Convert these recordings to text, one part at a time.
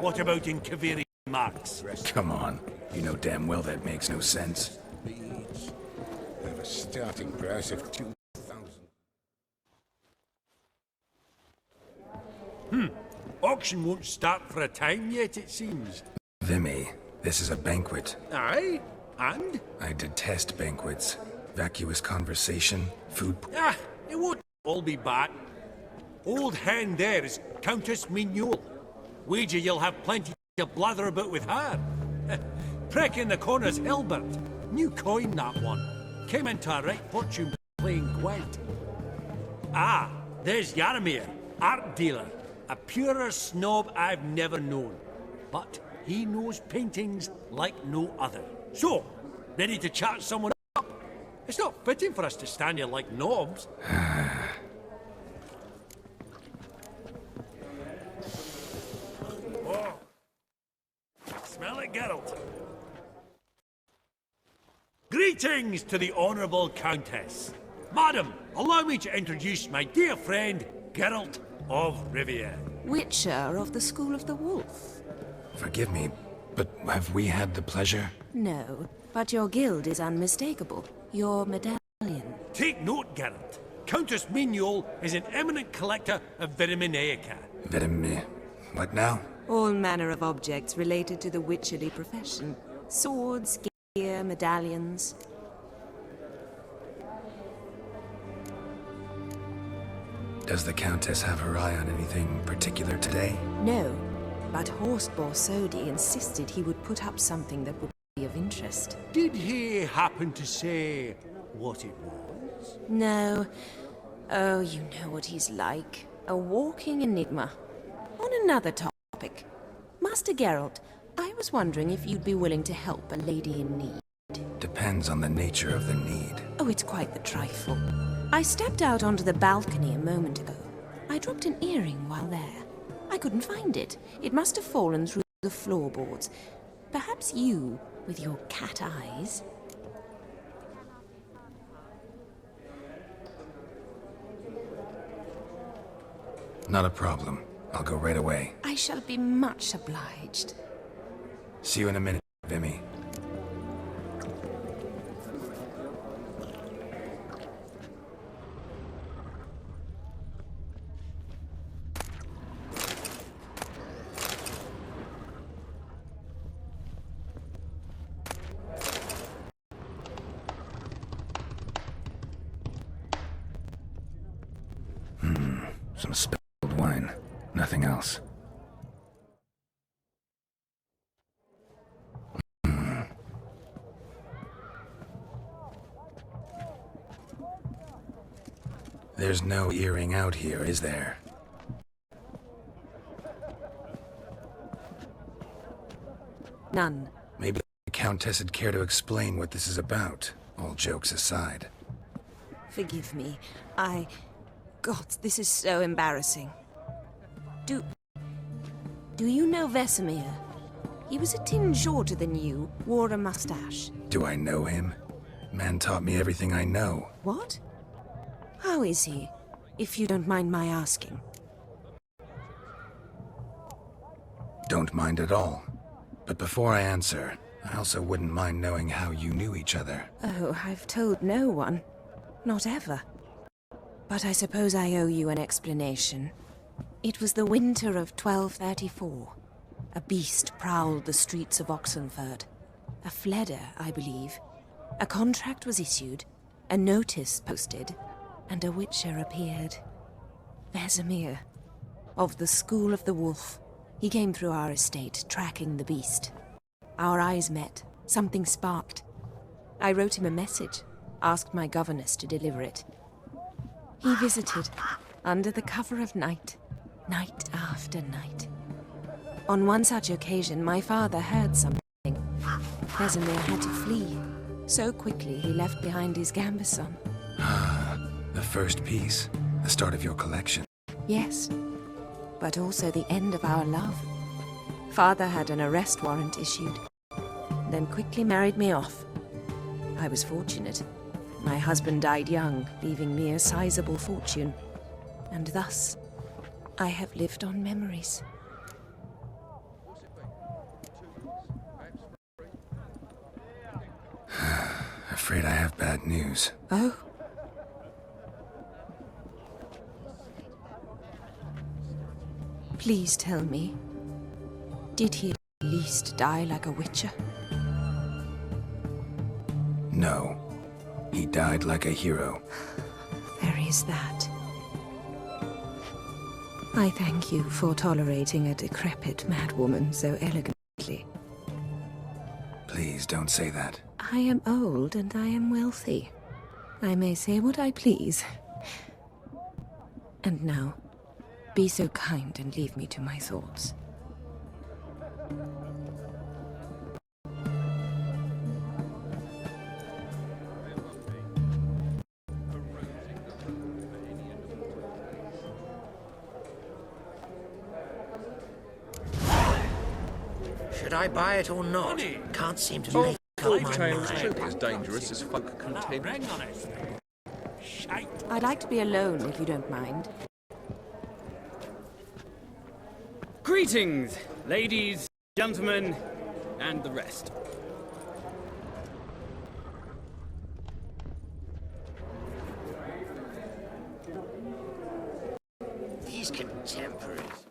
What about in Kaviri Marks? Come on. You know damn well that makes no sense. Leads have a starting price of 2,000. Auction won't start for a time yet, it seems. Vimy, this is a banquet. Aye? And? I detest banquets. Vacuous conversation, food... It won't all be bad. Old hen there is Countess Mignol. Wager you'll have plenty to blather about with her. Prick in the corner's Hilbert. New coin, that one. Came into a right fortune playing Gwent. There's Yaramir, art dealer. A purer snob I've never known. But he knows paintings like no other. So, ready to chat someone up? It's not fitting for us to stand here like knobs. Oh. Smell it, Geralt. Greetings to the Honourable Countess. Madam, allow me to introduce my dear friend, Geralt of Rivia. Witcher of the School of the Wolf. Forgive me, but have we had the pleasure? No, but your guild is unmistakable. Your medallion. Take note, Geralt. Countess Mignol is an eminent collector of Viriminaica. What now? All manner of objects related to the witcherly profession. Swords, gear, medallions. Does the Countess have her eye on anything particular today? No, but Horst Borsodi insisted he would put up something that would be of interest. Did he happen to say what it was? No. Oh, you know what he's like. A walking enigma. On another topic. Master Geralt, I was wondering if you'd be willing to help a lady in need. Depends on the nature of the need. Oh, it's quite the trifle. I stepped out onto the balcony a moment ago. I dropped an earring while there. I couldn't find it. It must have fallen through the floorboards. Perhaps you, with your cat eyes... Not a problem. I'll go right away. I shall be much obliged. See you in a minute, Vimy. Some spilled wine. Nothing else. There's no earring out here, is there? None. Maybe the Countess would care to explain what this is about, all jokes aside. Forgive me. God, this is so embarrassing. Do you know Vesemir? He was a tinge shorter than you, wore a mustache. Do I know him? Man taught me everything I know. What? How is he, if you don't mind my asking? Don't mind at all. But before I answer, I also wouldn't mind knowing how you knew each other. Oh, I've told no one. Not ever. But I suppose I owe you an explanation. It was the winter of 1234. A beast prowled the streets of Oxenford. A Fleder, I believe. A contract was issued, a notice posted, and a witcher appeared. Vesemir, of the School of the Wolf. He came through our estate, tracking the beast. Our eyes met. Something sparked. I wrote him a message, asked my governess to deliver it. He visited, under the cover of night, night after night. On one such occasion, my father heard something. Vesemir had to flee. So quickly, he left behind his gambeson. The first piece, the start of your collection. Yes, but also the end of our love. Father had an arrest warrant issued, then quickly married me off. I was fortunate. My husband died young, leaving me a sizable fortune. And thus, I have lived on memories. afraid I have bad news. Oh? Please tell me, did he at least die like a witcher? No. He died like a hero. There is that. I thank you for tolerating a decrepit madwoman so elegantly. Please don't say that. I am old and I am wealthy. I may say what I please. And now, be so kind and leave me to my thoughts. Should I buy it or not? Money. Can't seem to Oh, make up Plague my Tales mind. truly as dangerous as folk contend. Ring on it. Shite. I'd like to be alone if you don't mind. Greetings, ladies, gentlemen, and the rest. These contemporaries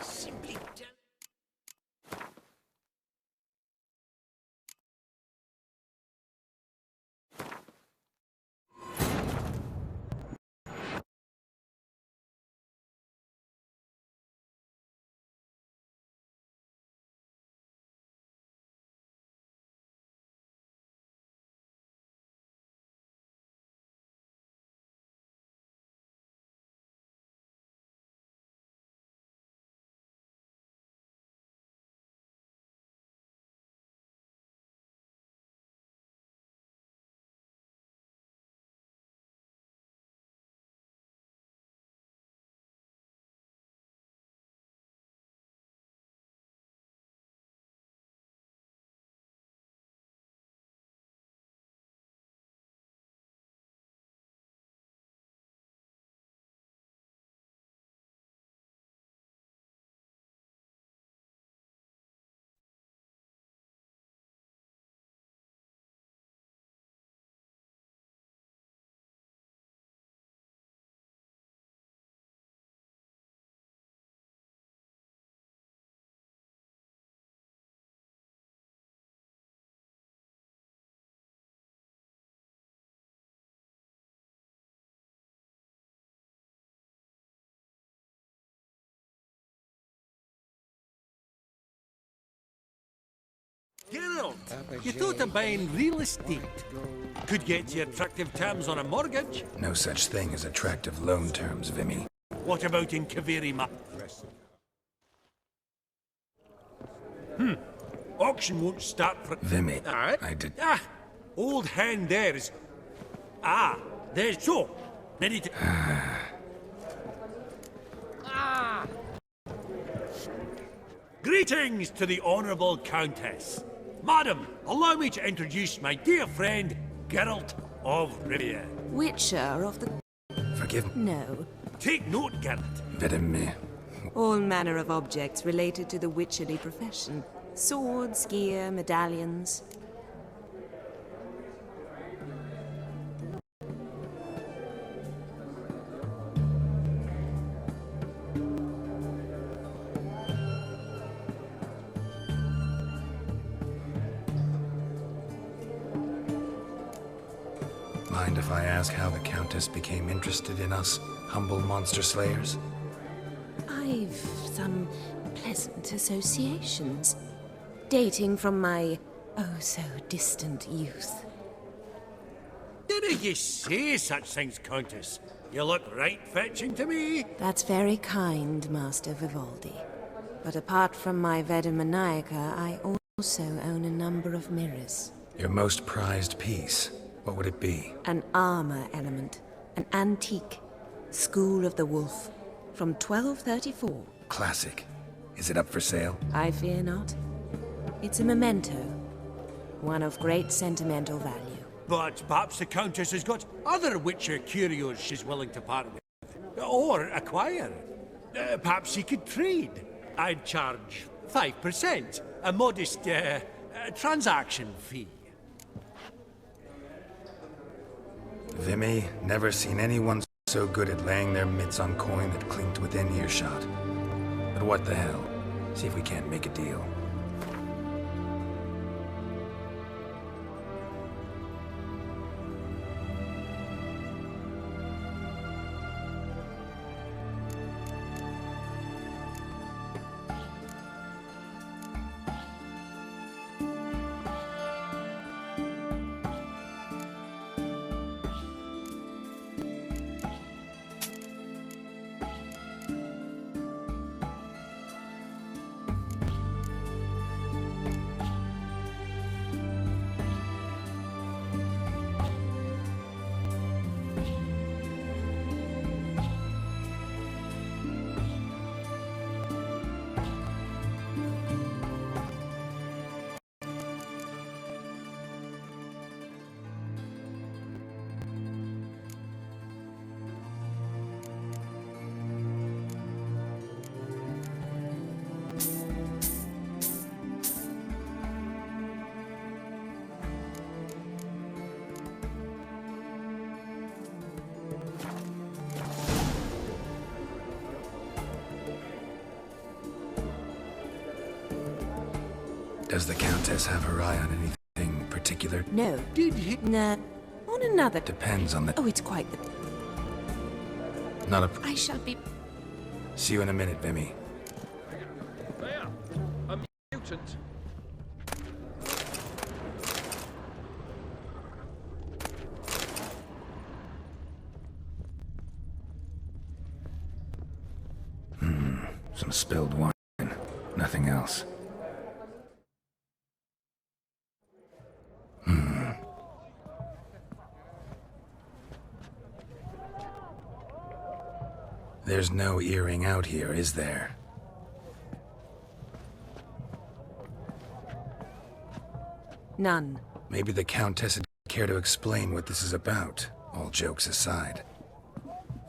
simply don't. Geralt, you thought of buying real estate. Could get you attractive terms on a mortgage. No such thing as attractive loan terms, Vimy. What about in Kaviri Auction won't start for... Vimy, Alright. I did... Ah! Old hand there is... Ah! There's so. Ready to... Greetings to the Honourable Countess. Madam, allow me to introduce my dear friend, Geralt of Rivia. Witcher of the... Forgive me. No. Take note, Geralt. Vedeme. All manner of objects related to the witcherly profession. Swords, gear, medallions. Mind if I ask how the Countess became interested in us, humble monster slayers? I've some pleasant associations, dating from my oh-so-distant youth. Didn't you say such things, Countess? You look right fetching to me. That's very kind, Master Vivaldi. But apart from my Veda Maniaca, I also own a number of mirrors. Your most prized piece, what would it be? An armor element, an antique, School of the Wolf, from 1234. Classic. Is it up for sale? I fear not. It's a memento, one of great sentimental value. But perhaps the Countess has got other Witcher curios she's willing to part with. Or acquire. Perhaps she could trade. I'd charge 5%, a modest transaction fee. Vimy, never seen anyone so good at laying their mitts on coin that clinked within earshot. But what the hell? See if we can't make a deal. Does the Countess have her eye on anything particular? No. Did he? No. On another. Depends on the... Oh, it's quite the... Not a... I shall be... See you in a minute, Vimy. There! A mutant! Some spilled wine. Nothing else. There's no earring out here, is there? None. Maybe the Countess would care to explain what this is about, all jokes aside.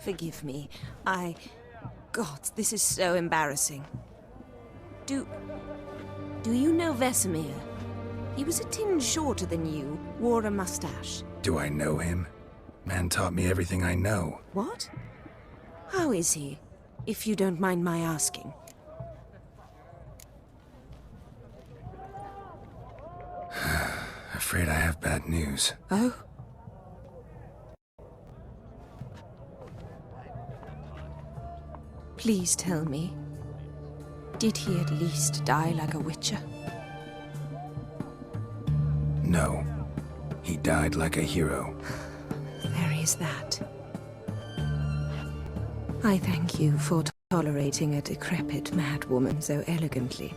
Forgive me. God, this is so embarrassing. Do you know Vesemir? He was a tinge shorter than you, wore a mustache. Do I know him? Man taught me everything I know. What? How is he, if you don't mind my asking? Afraid I have bad news. Oh? Please tell me. Did he at least die like a witcher? No. He died like a hero. There is that. I thank you for tolerating a decrepit madwoman so elegantly.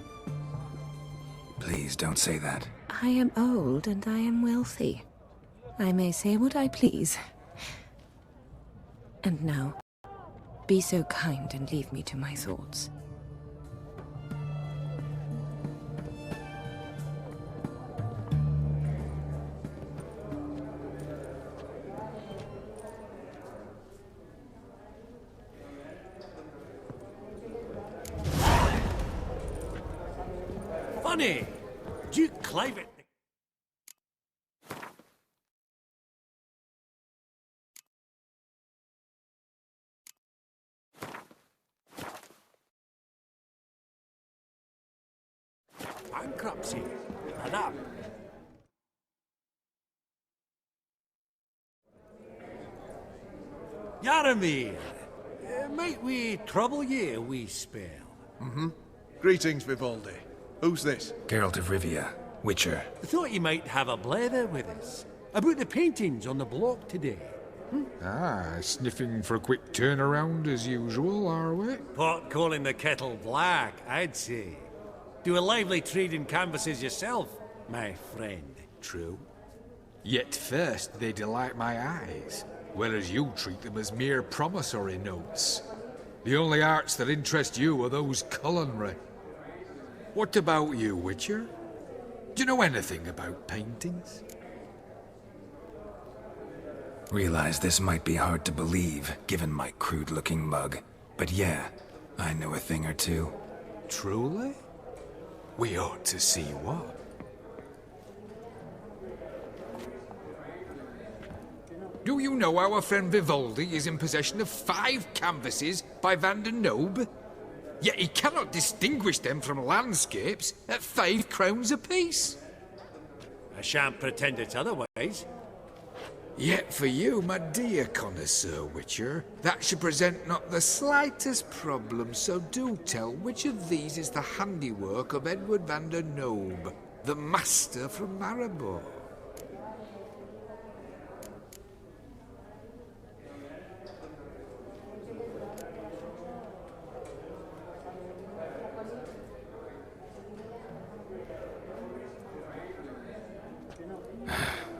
Please don't say that. I am old and I am wealthy. I may say what I please. And now, be so kind and leave me to my thoughts. Funny! Duke Clive. Bankruptcy. Now that. Yaramir, might we trouble ye a wee spell? Greetings, Vivaldi. Who's this? Geralt of Rivia, Witcher. I thought you might have a blather with us about the paintings on the block today. Ah, sniffing for a quick turnaround as usual, are we? Pot calling the kettle black, I'd say. Do a lively trade in canvases yourself, my friend. True. Yet first they delight my eyes, whereas you treat them as mere promissory notes. The only arts that interest you are those culinary. What about you, Witcher? Do you know anything about paintings? Realize this might be hard to believe, given my crude-looking mug. But yeah, I know a thing or two. Truly? We ought to see what. Do you know our friend Vivaldi is in possession of 5 canvases by Van der Nobe? Yet he cannot distinguish them from landscapes at 5 crowns apiece. I shan't pretend it's otherwise. Yet for you, my dear connoisseur Witcher, that should present not the slightest problem, so do tell which of these is the handiwork of Edward van der Nobe, the master from Maribor.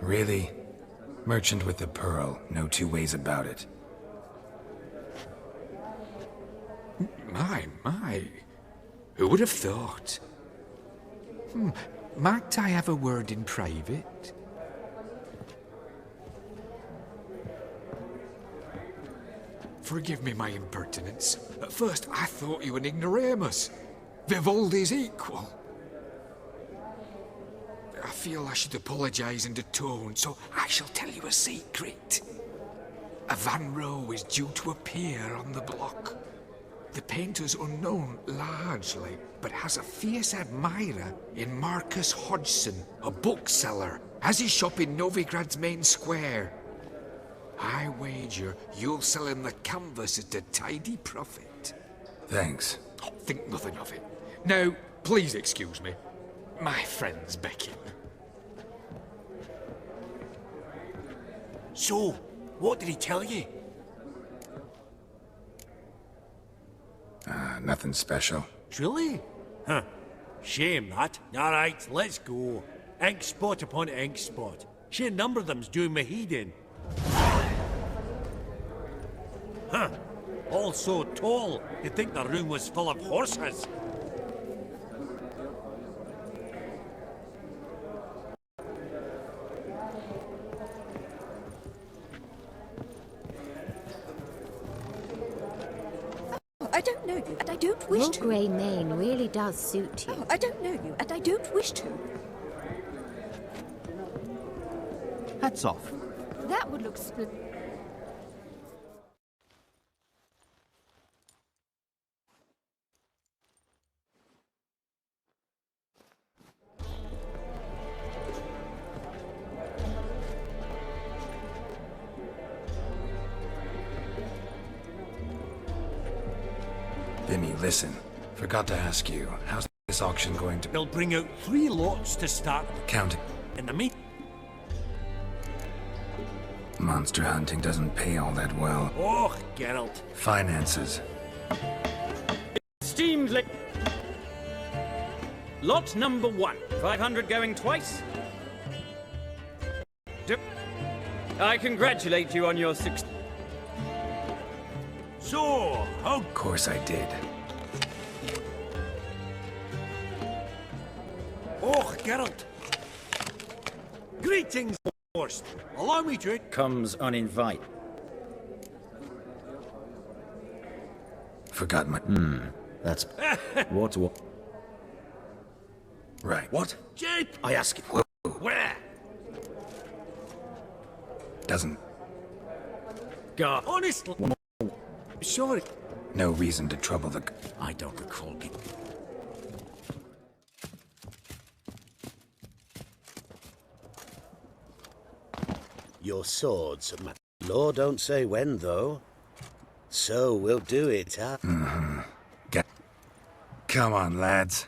Really? Merchant with the pearl, no two ways about it. My. Who would have thought? Might I have a word in private? Forgive me my impertinence. At first I thought you an ignoramus. Vivaldi's equal. I feel I should apologize and atone, so I shall tell you a secret. A Van Rohe is due to appear on the block. The painter's unknown largely, but has a fierce admirer in Marcus Hodgson, a bookseller, has his shop in Novigrad's main square. I wager you'll sell him the canvas at a tidy profit. Thanks. Oh, think nothing of it. Now, please excuse me. My friends beckon. So, what did he tell you? Nothing special. Truly? Huh. Shame that. Alright, let's go. Ink spot upon ink spot. Sheer number of them's doing me heed in. Huh. All so tall, you'd think the room was full of horses. I don't know you, and I don't wish Your to. grey mane really does suit you. Oh, I don't know you, and I don't wish to. Hats off. That would look split. Vinny, listen. Forgot to ask you, how's this auction going to... They'll bring out 3 lots to start. Counting. In the meat. Monster hunting doesn't pay all that well. Oh, Geralt. Finances. Esteemed Lot number 1. 500 going twice. I congratulate you on your success. So, how... Of course I did. Oh, Geralt. Greetings, Horst. Allow me to... Comes uninvited. Forgot my... That's... what? Right. What? Jade! I ask you. Where? Doesn't... God. Honestly... Sorry. No reason to trouble the... I don't recall getting... Your swords, my law don't say when, though. So we'll do it, huh? Come on, lads.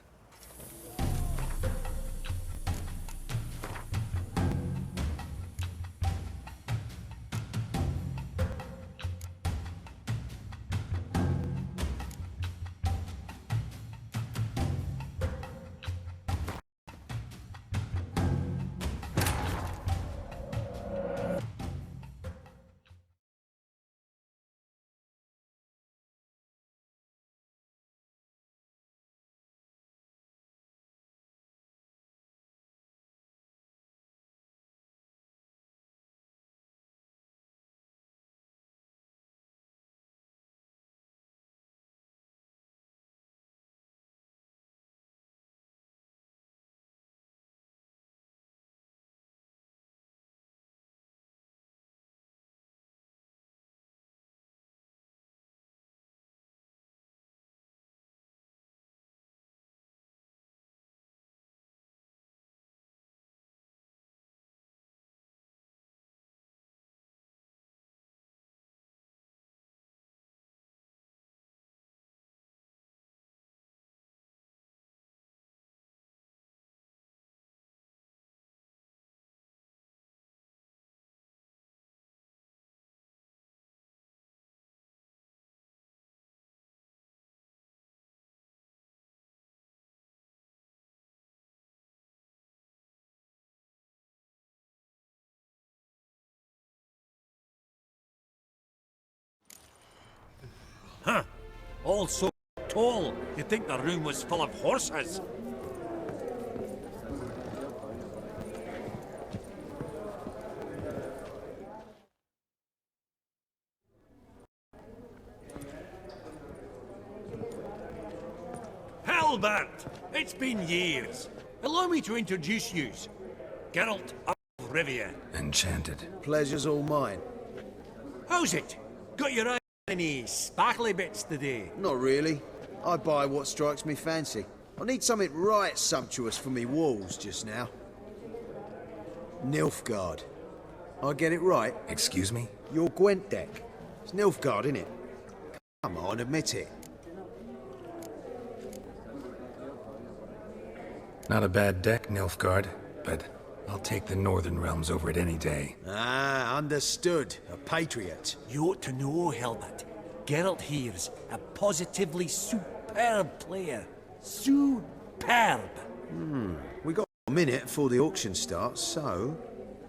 Huh. All so tall, you'd think the room was full of horses. Halbert! It's been years. Allow me to introduce yous. Geralt of Rivia. Enchanted. Pleasure's all mine. How's it? Got your eye on any sparkly bits today? Not really. I buy what strikes me fancy. I need something right sumptuous for me walls just now. Nilfgaard. I get it right? Excuse me? Your Gwent deck. It's Nilfgaard, innit? Come on, admit it. Not a bad deck, Nilfgaard, but I'll take the Northern Realms over it any day. Ah, understood. A patriot. You ought to know, Helmut. Geralt here's a positively superb player. Superb! We got a minute before the auction starts, so...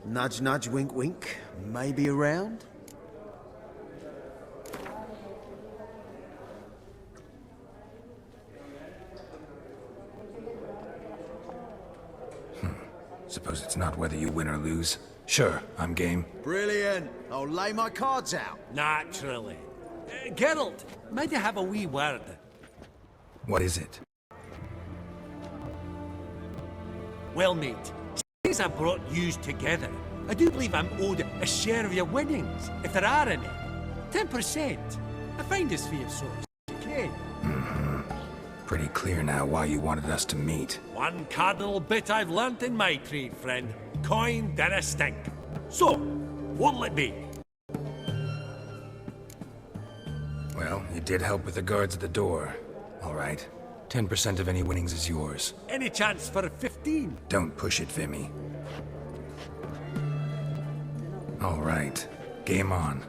Nudge, nudge, wink, wink. Maybe around? Suppose it's not whether you win or lose. Sure, I'm game. Brilliant. I'll lay my cards out. Naturally. Geralt, might I have a wee word? What is it? Well, mate, since I brought yous together, I do believe I'm owed a share of your winnings, if there are any. 10%. A finder's fee of sorts, okay? Pretty clear now why you wanted us to meet. One cardinal bit I've learnt in my trade, friend. Coin dinna stink. So, what'll it be? Well, you did help with the guards at the door. All right. 10% of any winnings is yours. Any chance for 15? Don't push it, Vimy. All right. Game on.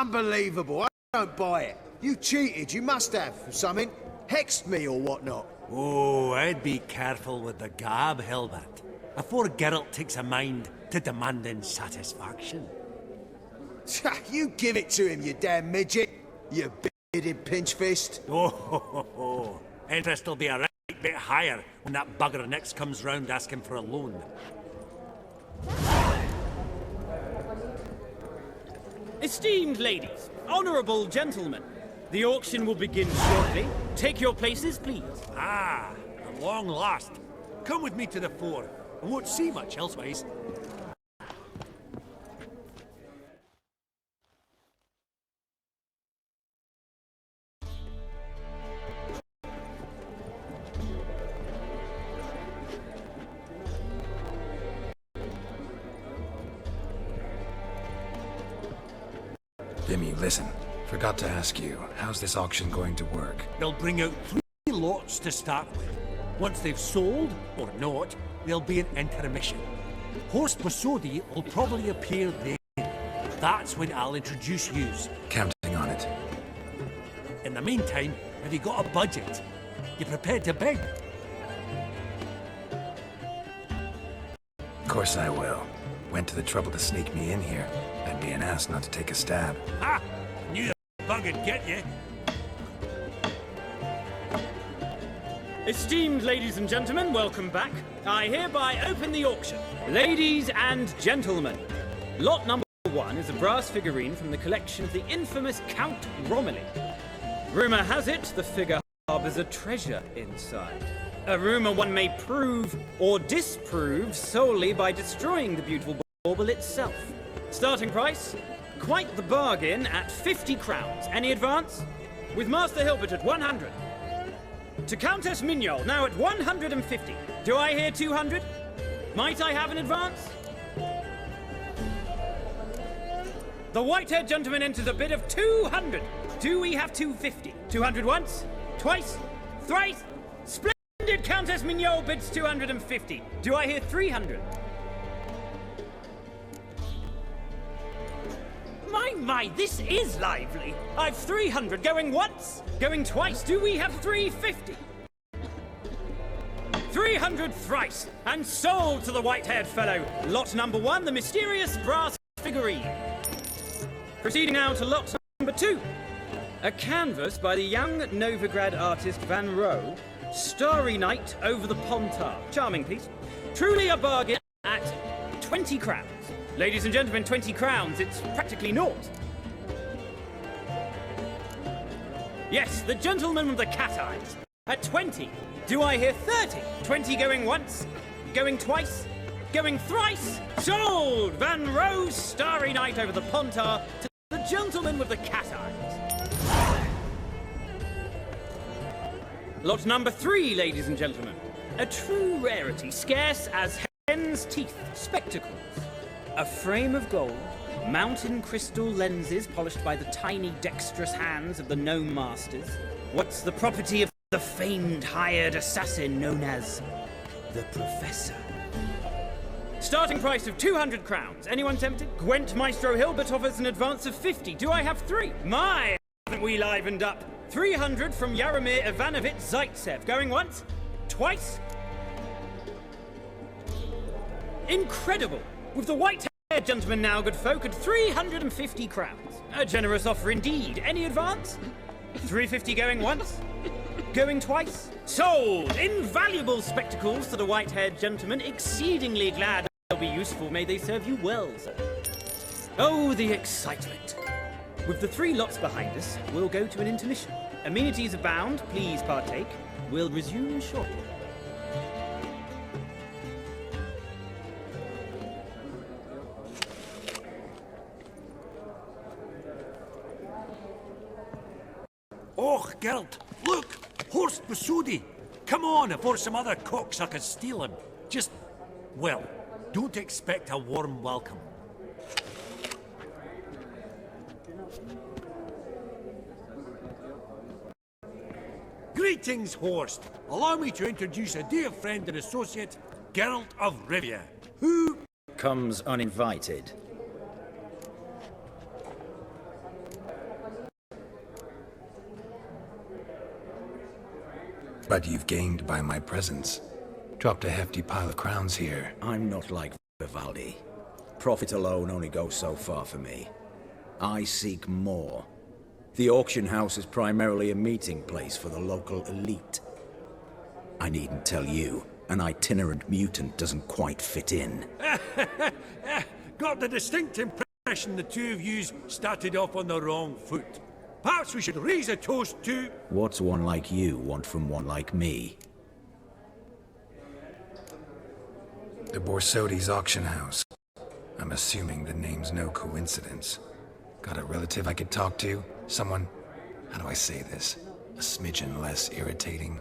Unbelievable. I don't buy it. You cheated. You must have. Something. Hexed me or whatnot. Oh, I'd be careful with the gab, Hilbert, afore Geralt takes a mind to demanding satisfaction. You give it to him, you damn midget. You bearded pinchfist. Oh, interest will be a right bit higher when that bugger next comes round asking for a loan. Esteemed ladies, honourable gentlemen, the auction will begin shortly. Take your places, please. Ah, at long last. Come with me to the fore. I won't see much elsewise. Jimmy, listen. Forgot to ask you, how's this auction going to work? They'll bring out 3 lots to start with. Once they've sold, or not, there'll be an intermission. Horst Masodi will probably appear then. That's when I'll introduce yous. Counting on it. In the meantime, have you got a budget? You prepared to beg? Of course I will. Went to the trouble to sneak me in here. I'd be an ass not to take a stab. Ha! Knew the bug'd get you. Esteemed ladies and gentlemen, welcome back. I hereby open the auction. Ladies and gentlemen, lot number 1 is a brass figurine from the collection of the infamous Count Romilly. Rumour has it the figure harbours a treasure inside. A rumour one may prove or disprove solely by destroying the beautiful bauble itself. Starting price? Quite the bargain at 50 crowns. Any advance? With Master Hilbert at 100. To Countess Mignol, now at 150. Do I hear 200? Might I have an advance? The white-haired gentleman enters a bid of 200. Do we have 250? 200 once? Twice? Thrice? Splendid! Countess Mignol bids 250. Do I hear 300? My, this is lively. I've 300 going once, going twice. Do we have 350? 300 thrice, and sold to the white-haired fellow. Lot number 1, the mysterious brass figurine. Proceeding now to lot number 2. A canvas by the young Novigrad artist Van Rohe, Starry Night over the Pontar. Charming piece. Truly a bargain at 20 crowns. Ladies and gentlemen, 20 crowns, it's practically naught. Yes, the gentleman with the cat eyes. At 20. Do I hear 30? 20 going once, going twice, going thrice. Sold! Van Rohe's Starry Night over the Pontar to the gentleman with the cat eyes. Lot number 3, ladies and gentlemen. A true rarity, scarce as hen's teeth. Spectacles. A frame of gold, mountain crystal lenses polished by the tiny dexterous hands of the gnome masters. What's the property of the famed hired assassin known as the Professor? Starting price of 200 crowns. Anyone tempted? Gwent Maestro Hilbert offers an advance of 50. Do I have 3? My, haven't we livened up? 300 from Yaromir Ivanovich Zaitsev. Going once? Twice? Incredible! With the white-haired gentleman now, good folk, at 350 crowns. A generous offer indeed. Any advance? 350 going once? Going twice? Sold! Invaluable spectacles to the white-haired gentleman. Exceedingly glad they'll be useful. May they serve you well, sir. Oh, the excitement. With the 3 lots behind us, we'll go to an intermission. Amenities abound. Please partake. We'll resume shortly. Oh, Geralt, look! Horst Masudi! Come on, before some other cocksuckers steal him. Just, well, don't expect a warm welcome. Greetings, Horst. Allow me to introduce a dear friend and associate, Geralt of Rivia, who comes uninvited. But you've gained by my presence. Dropped a hefty pile of crowns here. I'm not like Vivaldi. Profit alone only goes so far for me. I seek more. The auction house is primarily a meeting place for the local elite. I needn't tell you, an itinerant mutant doesn't quite fit in. Got the distinct impression the two of yous started off on the wrong foot. Perhaps we should raise a toast to... What's one like you want from one like me? The Borsodi's auction house. I'm assuming the name's no coincidence. Got a relative I could talk to? Someone, how do I say this? A smidgen less irritating.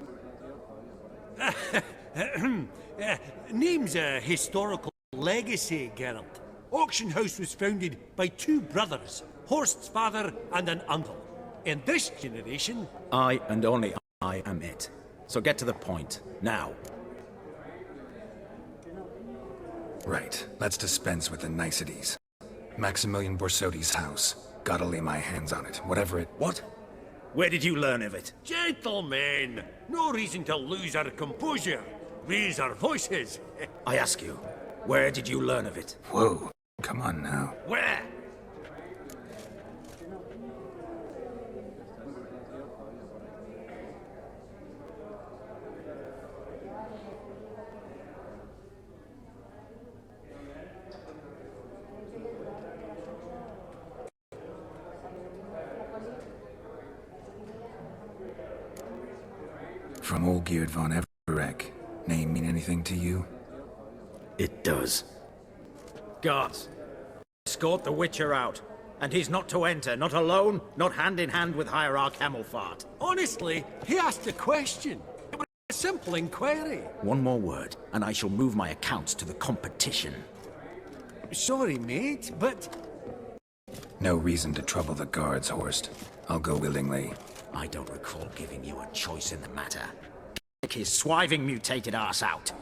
Name's a historical legacy, Geralt. Auction house was founded by two brothers, Horst's father and an uncle. In this generation... I and only I am it. So get to the point, now. Right, let's dispense with the niceties. Maximilian Borsodi's house. Gotta lay my hands on it, whatever it... What? Where did you learn of it? Gentlemen, no reason to lose our composure. Raise our voices. I ask you, where did you learn of it? Whoa, come on now. Where? From Olgierd von Everec. Name mean anything to you? It does. Guards, escort the Witcher out. And he's not to enter, not alone, not hand in hand with Hierarch Hemelfart. Honestly, he asked a question. It was a simple inquiry. One more word, and I shall move my accounts to the competition. Sorry, mate, but... No reason to trouble the guards, Horst. I'll go willingly. I don't recall giving you a choice in the matter. Kick his swiving mutated ass out.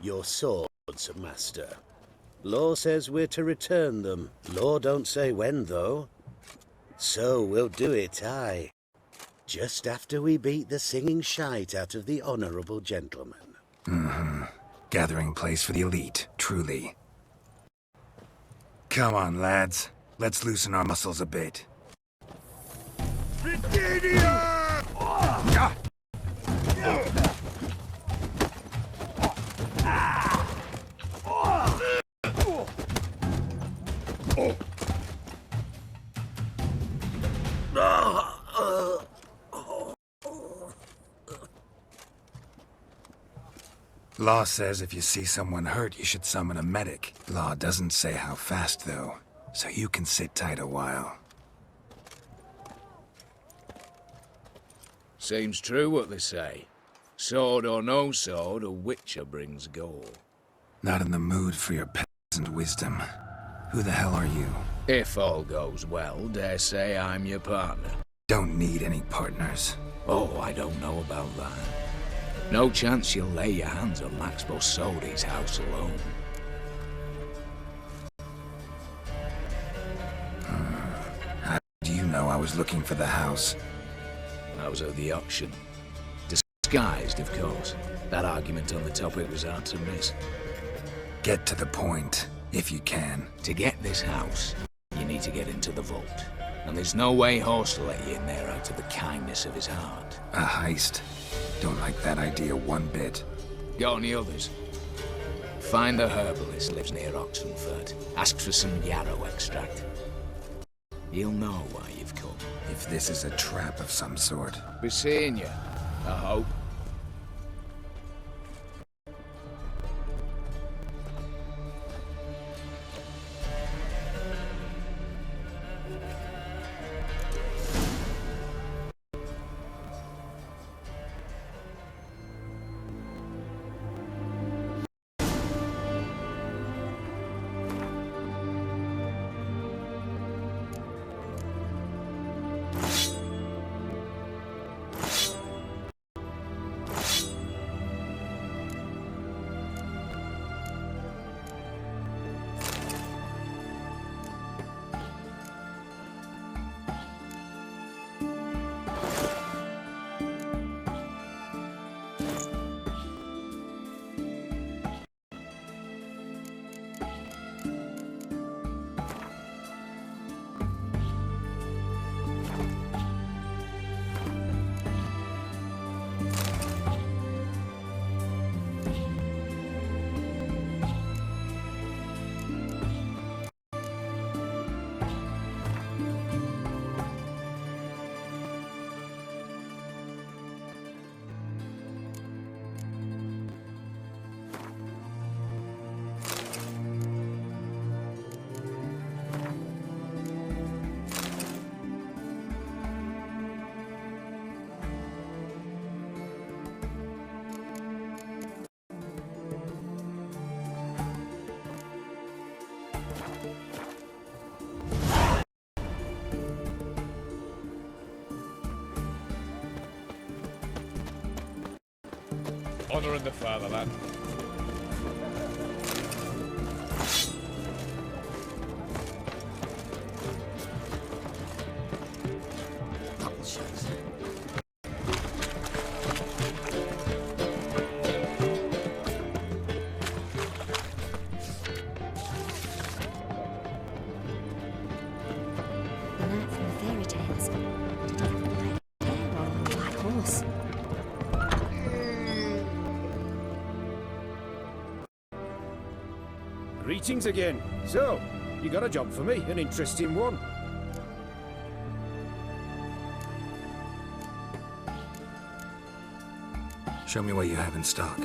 Your swords, master. Law says we're to return them. Law don't say when, though. So we'll do it, aye. Just after we beat the singing shite out of the honorable gentleman. Mm-hmm. Gathering place for the elite, truly. Come on, lads. Let's loosen our muscles a bit. Law says if you see someone hurt, you should summon a medic. Law doesn't say how fast, though, so you can sit tight a while. Seems true what they say. Sword or no sword, a witcher brings goal. Not in the mood for your peasant wisdom. Who the hell are you? If all goes well, dare say I'm your partner. Don't need any partners. Oh, I don't know about that. No chance you'll lay your hands on Max Borsodi's house alone. How do you know I was looking for the house? I was at the auction. Disguised, of course. That argument on the topic was hard to miss. Get to the point, if you can. To get this house, you need to get into the vault. And there's no way Horst will let you in there out of the kindness of his heart. A heist. Don't like that idea one bit. Got any others? Find a herbalist lives near Oxenfurt. Ask for some yarrow extract. He'll know why you've come. If this is a trap of some sort. Be seeing you, I hope. Honouring the fatherland. The knight from the fairy tales. Did he have black hair or a black horse? Greetings again. So, you got a job for me, an interesting one. Show me what you have in stock.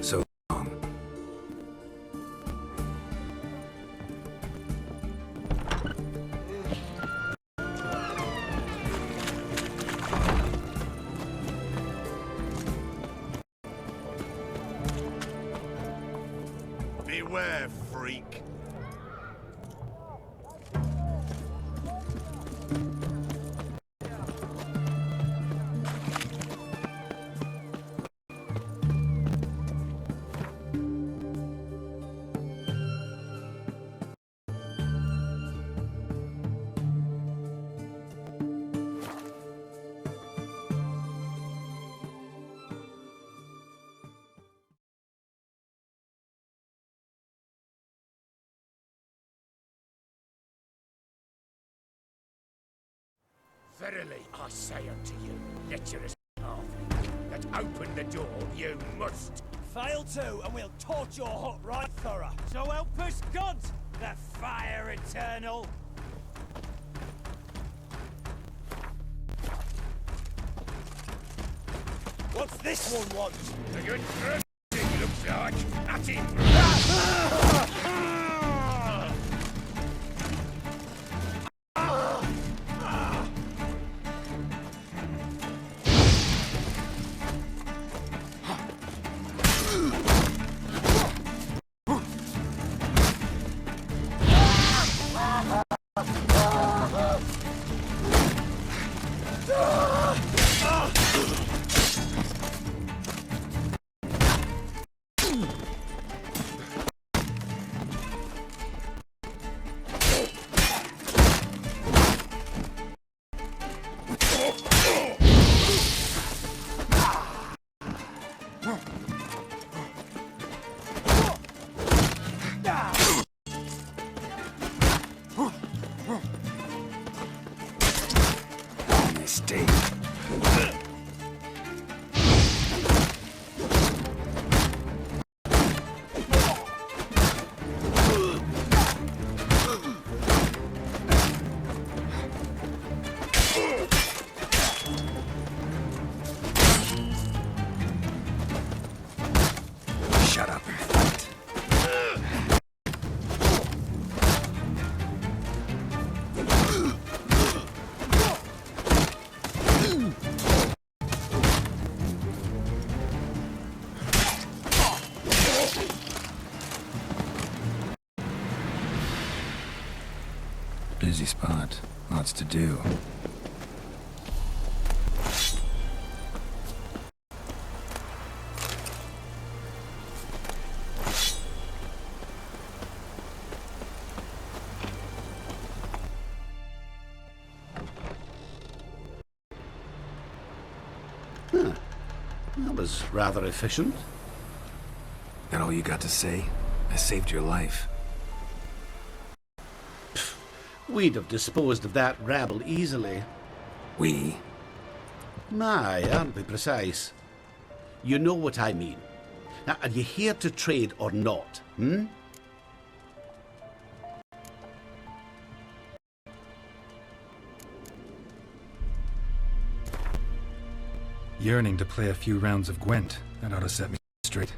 So long. Beware, freak. Verily I say unto you, lecherous halfling, that open the door you must. Fail to, and we'll torch your hut right thorough. So help us God, the fire eternal. What's this one want? A good person looks like. At him! Mistake. Shut up and fight. Busy spot. Lots to do. That was rather efficient. That all you got to say? I saved your life. We'd have disposed of that rabble easily. We? My, aren't we precise? You know what I mean. Now, are you here to trade or not, hmm? Yearning to play a few rounds of Gwent. That ought to set me straight.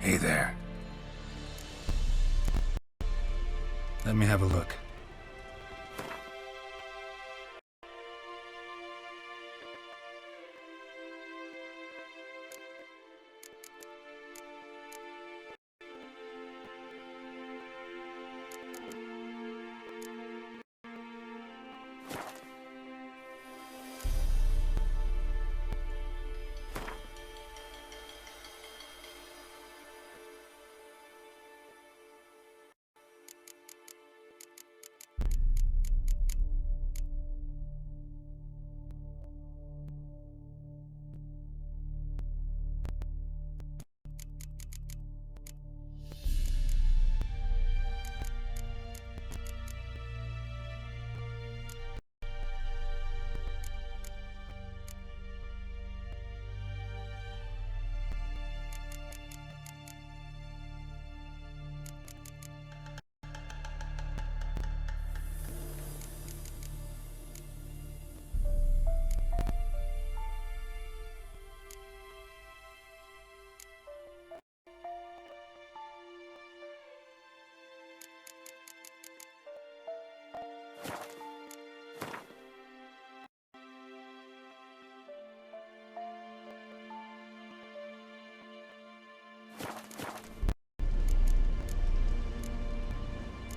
Hey there. Let me have a look.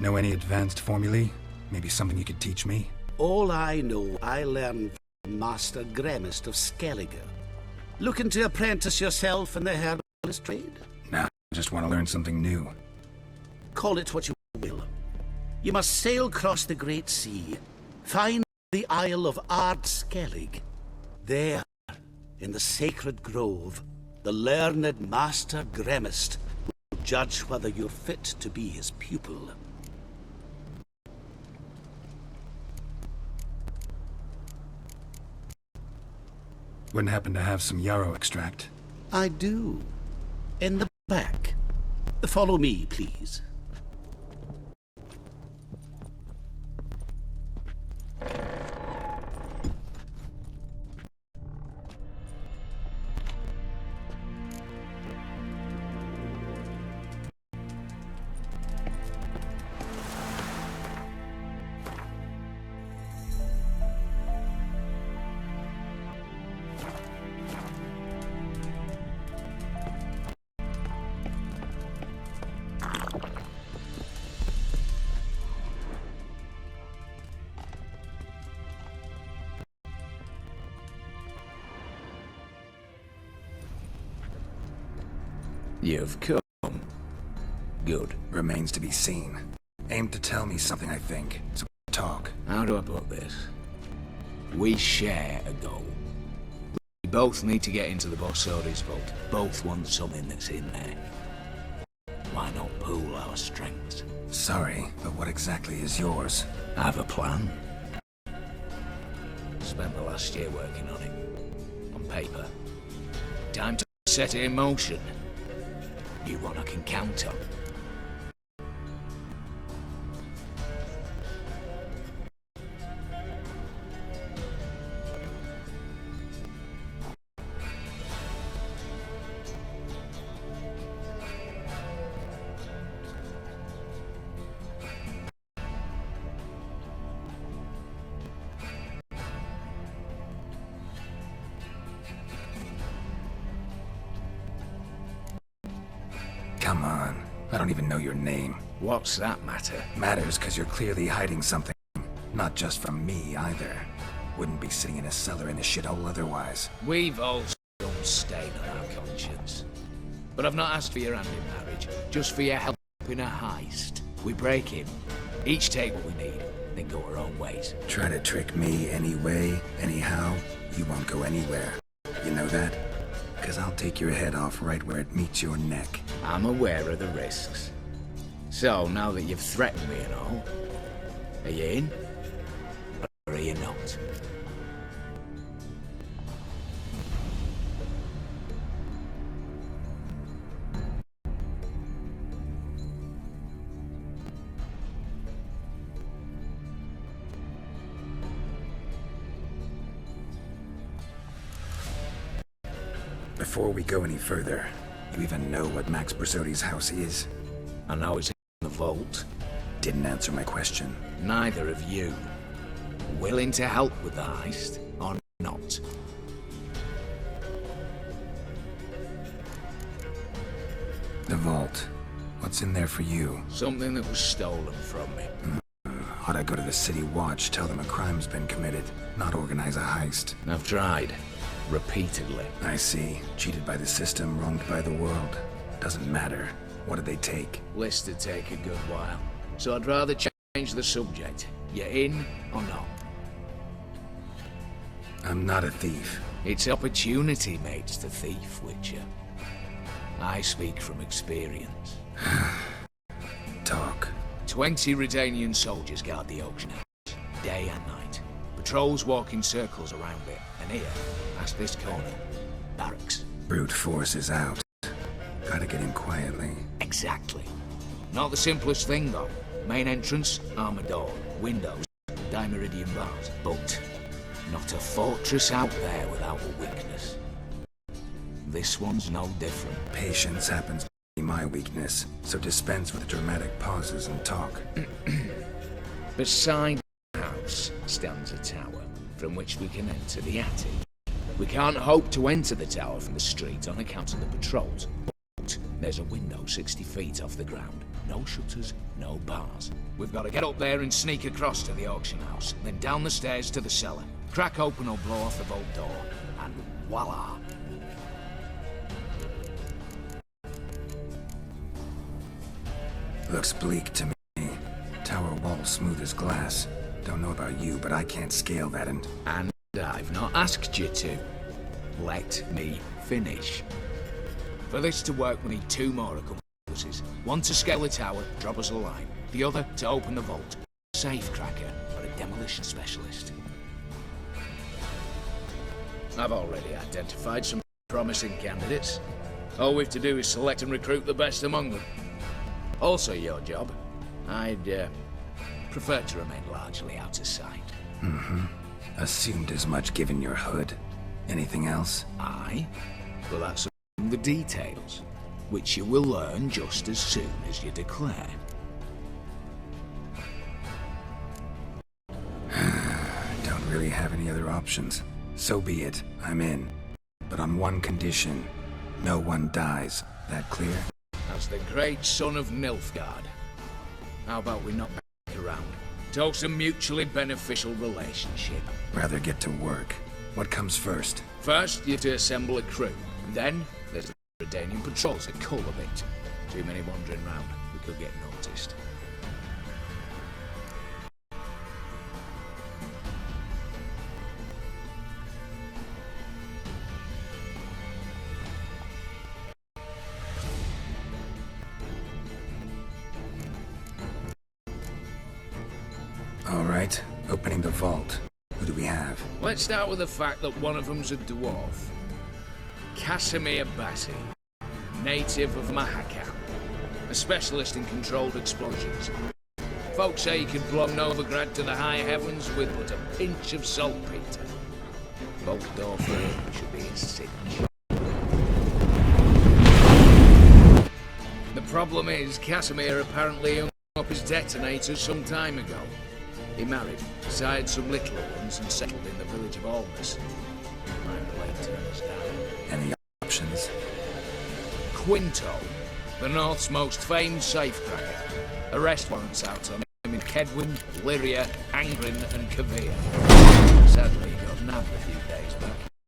Know any advanced formulae? Maybe something you could teach me? All I know, I learned from Master Gremist of Skellige. Looking to apprentice yourself in the herbalist trade? Nah, I just want to learn something new. Call it what you will. You must sail across the Great Sea, find the Isle of Ard Skellig. There, in the sacred grove, the learned Master Gremist will judge whether you're fit to be his pupil. Wouldn't happen to have some yarrow extract? I do. In the back. Follow me, please. You've come. Good. Remains to be seen. Aim to tell me something, I think. So talk. How do I put this? We share a goal. We both need to get into the Borsodi's vault. Both want something that's in there. Why not pool our strengths? Sorry, but what exactly is yours? I have a plan. Spent the last year working on it. On paper. Time to set it in motion. You one I can count on. Come on. I don't even know your name. What's that matter? Matters because you're clearly hiding something. Not just from me, either. Wouldn't be sitting in a cellar in a shithole otherwise. We've all some stain on our conscience. But I've not asked for your hand in marriage, just for your help in a heist. We break him, each take what we need, then go our own ways. Try to trick me anyway, anyhow, you won't go anywhere. You know that? Because I'll take your head off right where it meets your neck. I'm aware of the risks. So, now that you've threatened me and all, are you in? Or are you not? Before we go any further, you even know what Max Borsodi's house is? I know it's in the vault. Didn't answer my question. Neither of you. Willing to help with the heist, or not? The vault. What's in there for you? Something that was stolen from me. Ought I go to the City Watch, tell them a crime's been committed, not organize a heist? I've tried. Repeatedly. I see. Cheated by the system, wronged by the world. Doesn't matter. What did they take? List would take a good while. So I'd rather change the subject. You in or not? I'm not a thief. It's opportunity makes the thief, Witcher. I speak from experience. Talk. 20 Redanian soldiers guard the auction house, day and night. Patrols walk in circles around it, and here, past this corner, barracks. Brute force is out. Gotta get in quietly. Exactly. Not the simplest thing, though. Main entrance, armor door, windows, dimeridian bars. But not a fortress out there without a weakness. This one's no different. Patience happens to be my weakness, so dispense with dramatic pauses and talk. Beside the house stands a tower, from which we can enter the attic. We can't hope to enter the tower from the street on account of the patrols, but There's a window 60 feet off the ground. No shutters, no bars. We've got to get up there and sneak across to the auction house, then down the stairs to the cellar. Crack open or blow off the vault door, and voila! Looks bleak to me. Tower wall smooth as glass. Don't know about you, but I can't scale that and I've not asked you to. Let me finish. For this to work, we need 2 more accomplices. One to scale the tower, drop us a line. The other to open the vault. A safe cracker or a demolition specialist. I've already identified some promising candidates. All we have to do is select and recruit the best among them. Also your job. I'd prefer to remain largely out of sight. Assumed as much given your hood. Anything else? Aye. Well, that's the details, which you will learn just as soon as you declare. Don't really have any other options. So be it. I'm in. But on one condition. No one dies. That clear? As the great son of Nilfgaard. How about we not back around? Toast a mutually beneficial relationship. Rather get to work. What comes first? First, you have to assemble a crew. Then, there's the Redanian patrols that cull a bit. Too many wandering round. We could get noticed. All right. Opening the vault. Who do we have? Let's start with the fact that one of them's a dwarf. Casimir Bassi, native of Mahakam, a specialist in controlled explosions. Folks say he could blow Novigrad to the high heavens with but a pinch of saltpeter. Vault door for him should be a cinch. The problem is, Casimir apparently hung up his detonators some time ago. He married, sired some littler ones, and settled in the village of Almas. Mind the late turn us down. Any options? Quinto, the North's most famed safecracker. Arrest warrants out on him in Kedwin, Lyria, Angrin, and Kavir. Sadly, he got nabbed a few days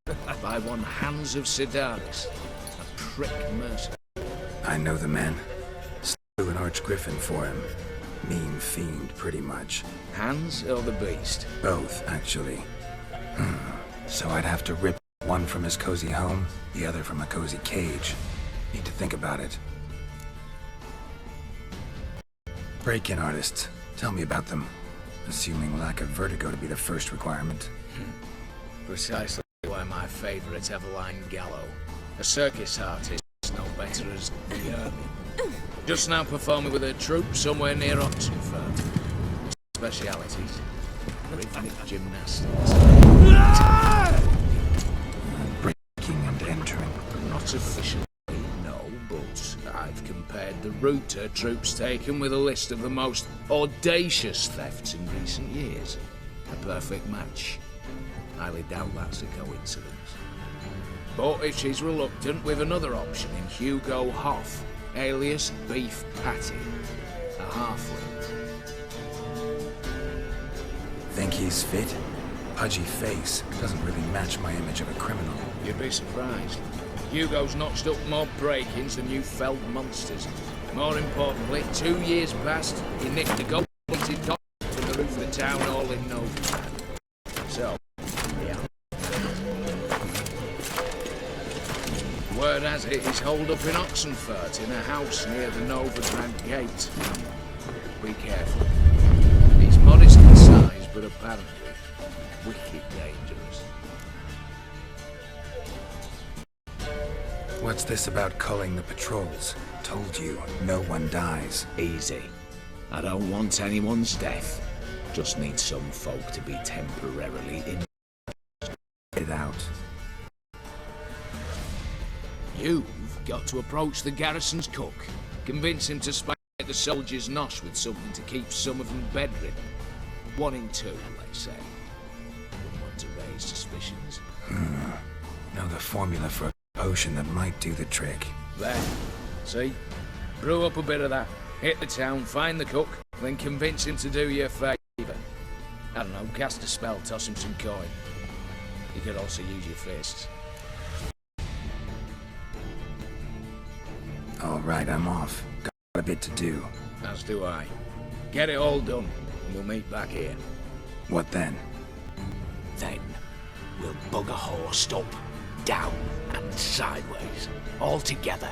back by one Hans of Sidaris, a prick mercenary. I know the man. Slew an archgriffin for him. Mean fiend, pretty much. Hans or the beast? Both, actually. So I'd have to rip one from his cozy home, the other from a cozy cage. Need to think about it. Break-in artists. Tell me about them. Assuming lack of vertigo to be the first requirement. Precisely why my favourite Eveline Gallo. A circus artist, no better as Guillermo. Just now performing with a troupe somewhere near Oxenford. Specialities: rhythmic gymnastics. Breaking and entering. Not officially, no, but I've compared the route her troops taken with a list of the most audacious thefts in recent years. A perfect match. Highly doubt that's a coincidence. But if she's reluctant, we've another option in Hugo Hoff, alias Beef Patty, a halfling. Think he's fit? Pudgy face doesn't really match my image of a criminal. You'd be surprised. Hugo's notched up more break-ins than you felled monsters. More importantly, 2 years past, he nicked a gold-plated top from the roof of the town hall in Novigrad. So, yeah. Word has it he's holed up in Oxenfurt in a house near the Novigrad gate. Be careful. He's modest in size, but apparently wicked dangerous. What's this about culling the patrols? Told you, no one dies. Easy. I don't want anyone's death. Just need some folk to be temporarily in. Get it out. You've got to approach the garrison's cook. Convince him to spike the soldiers' nosh with something to keep some of them bedridden. 1 in 2, they say. Wouldn't want to raise suspicions. Know the formula for a potion that might do the trick. Then, See? Brew up a bit of that, hit the town, find the cook, then convince him to do you a favour. I don't know, cast a spell, toss him some coin. You could also use your fists. All right, I'm off. Got a bit to do. As do I. Get it all done, and we'll meet back here. What then? Then, we'll bugger horsed up, down, and sideways, all together.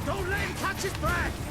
Don't let him catch his breath!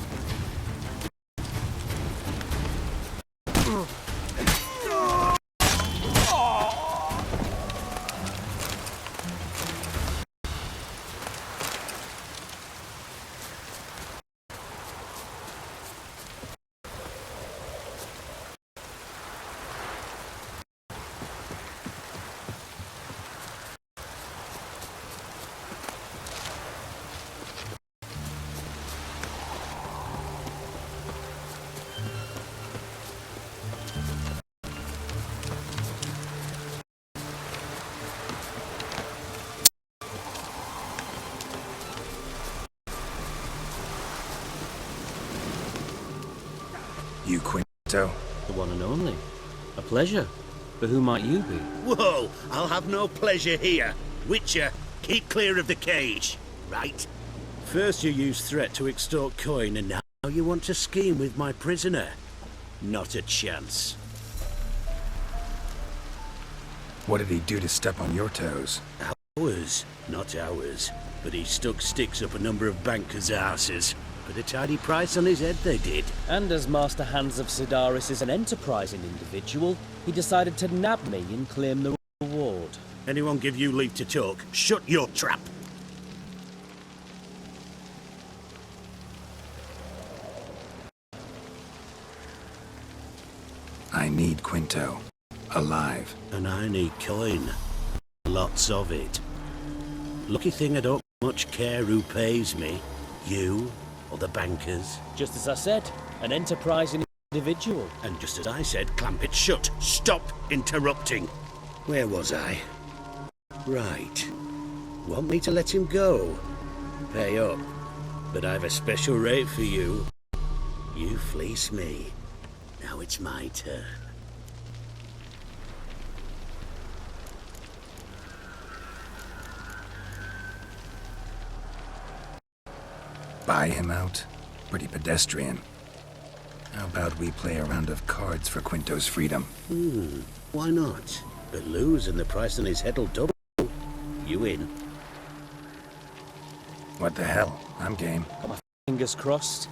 You Quinto? The one and only. A pleasure. But who might you be? Whoa! I'll have no pleasure here. Witcher, keep clear of the cage, right? First you used threat to extort coin, and now you want to scheme with my prisoner. Not a chance. What did he do to step on your toes? Ours, not ours. But he stuck sticks up a number of bankers' asses. Put a tidy price on his head, they did. And as Master Hans of Sidaris is an enterprising individual, he decided to nab me and claim the reward. Anyone give you leave to talk? Shut your trap! I need Quinto. Alive. And I need coin. Lots of it. Lucky thing I don't much care who pays me. You or the bankers. Just as I said, an enterprising individual. And just as I said, clamp it shut. Stop interrupting. Where was I? Right. Want me to let him go? Pay up. But I've a special rate for you. You fleece me. Now it's my turn. Buy him out? Pretty pedestrian. How about we play a round of cards for Quinto's freedom? Why not? But lose and the price on his head'll double. You in? What the hell? I'm game. Got my fingers crossed.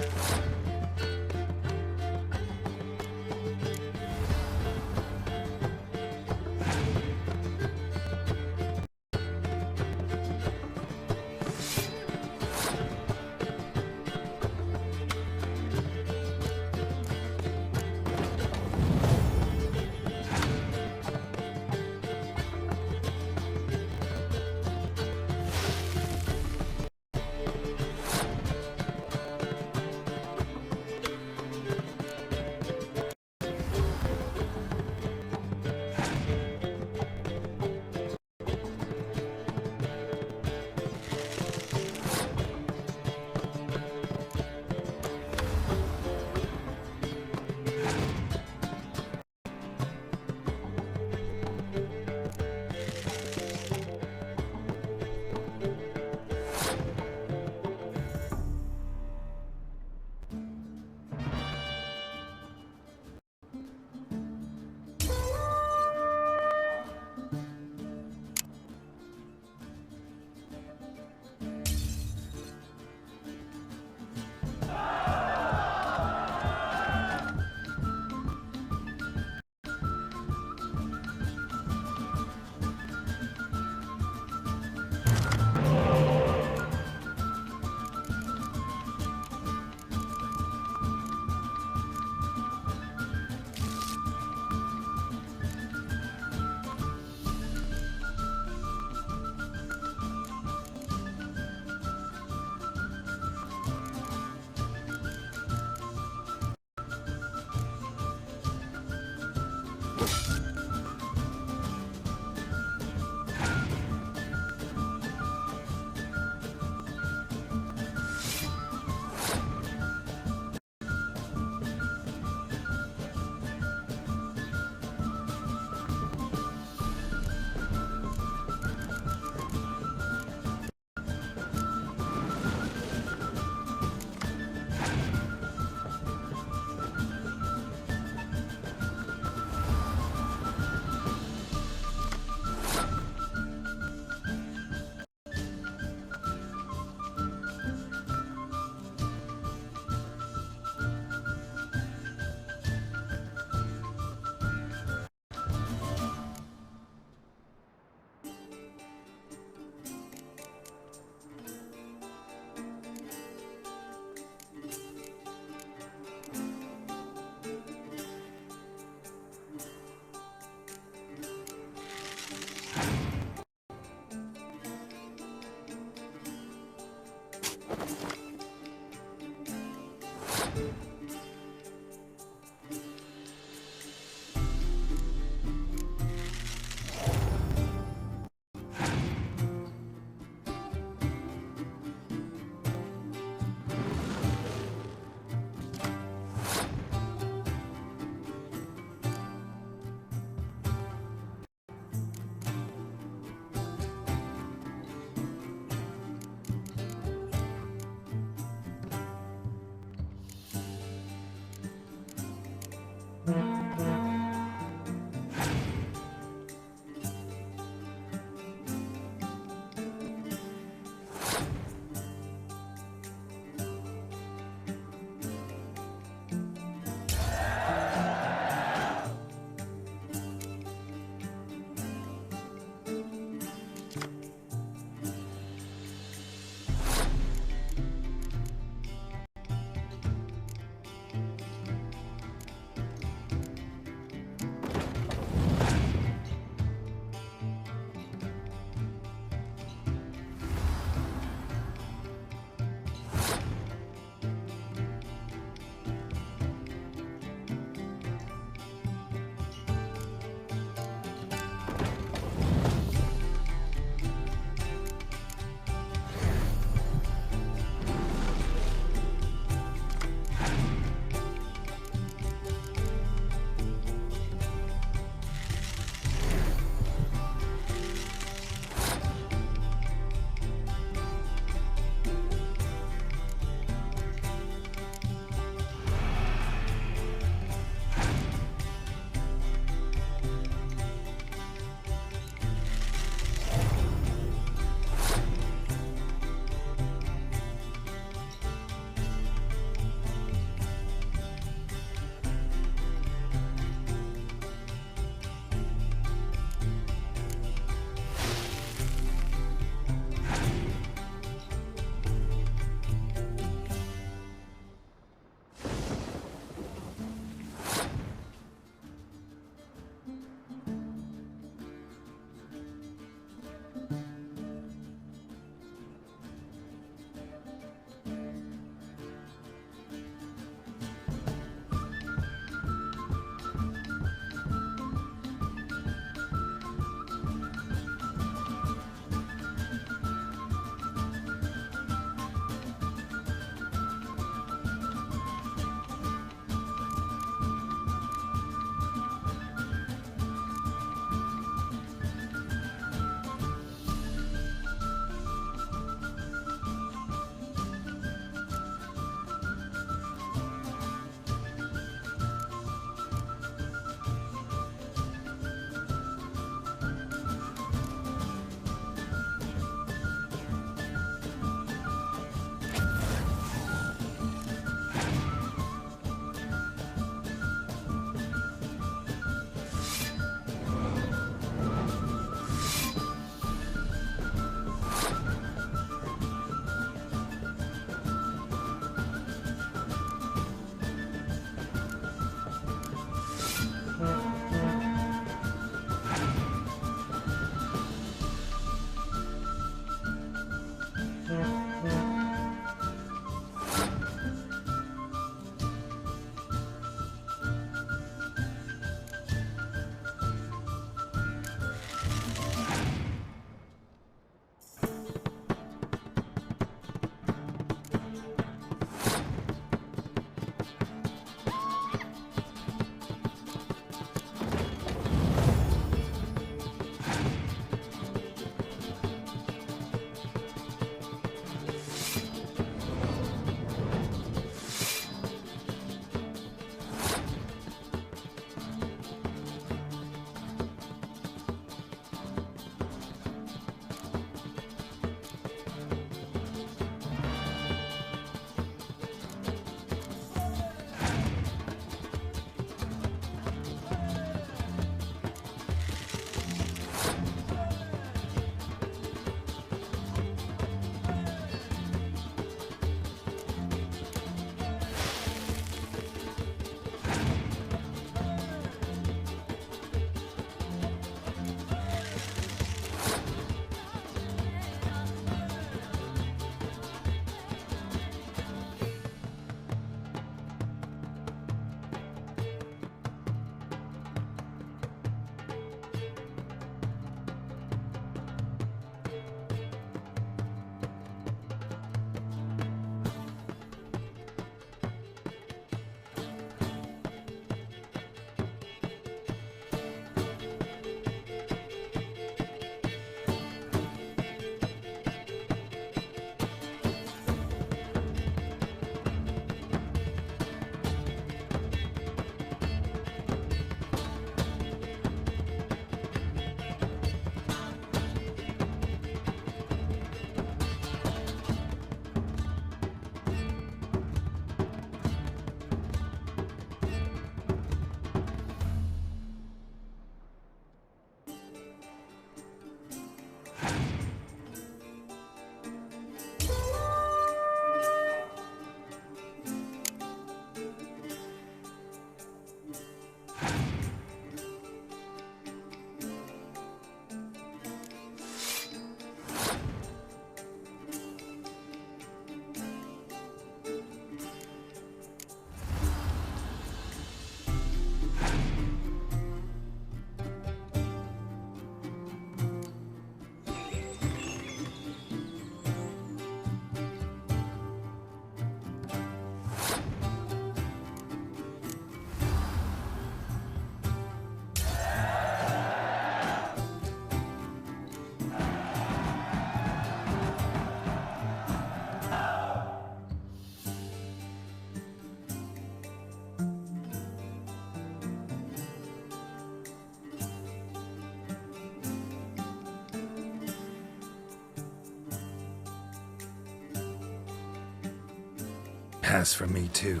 Pass for me too.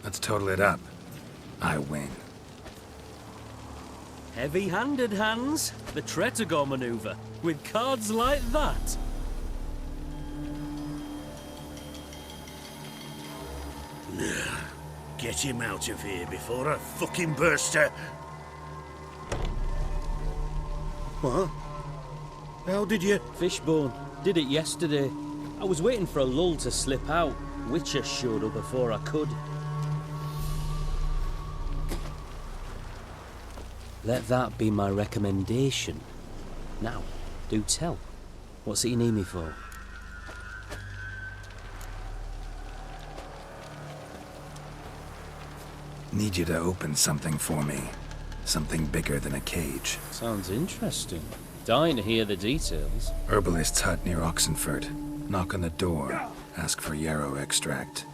Let's total it up. I win. Heavy-handed, Hans. The Tretogor maneuver. With cards like that. Get him out of here before I fucking burst her. What? How did you... Fishbone. Did it yesterday. I was waiting for a lull to slip out. Witcher showed up before I could. Let that be my recommendation. Now, do tell. What's it you need me for? Need you to open something for me. Something bigger than a cage. Sounds interesting. Dying to hear the details. Herbalist's hut near Oxenford. Knock on the door. Ask for yarrow extract.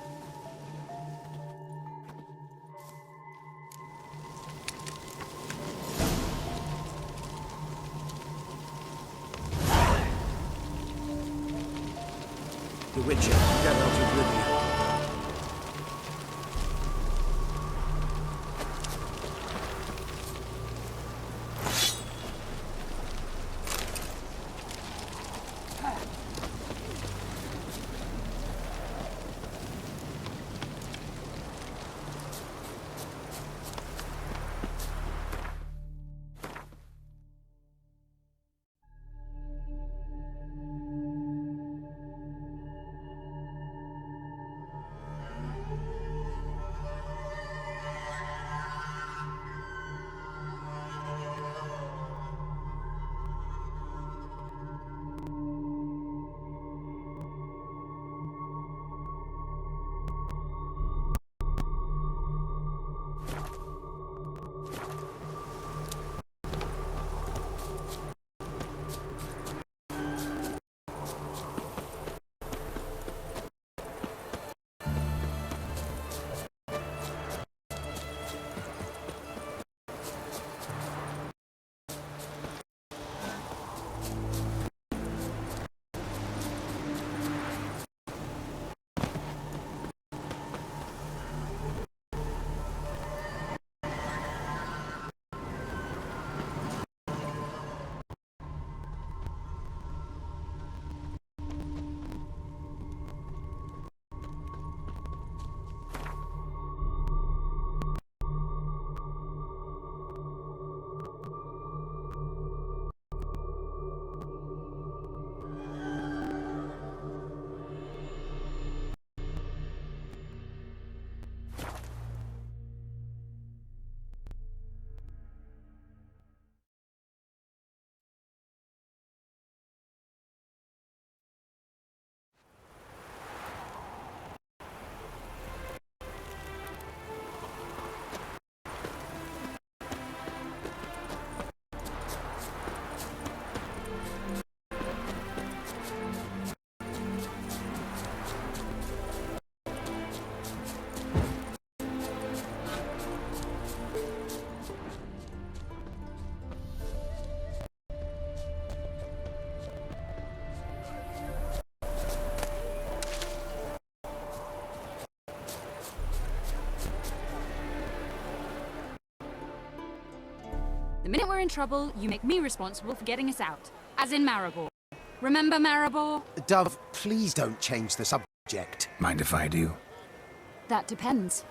The Witcher, get out of Rivia. The minute we're in trouble, you make me responsible for getting us out. As in Maribor. Remember Maribor? Dove, please don't change the subject. Mind if I do? That depends.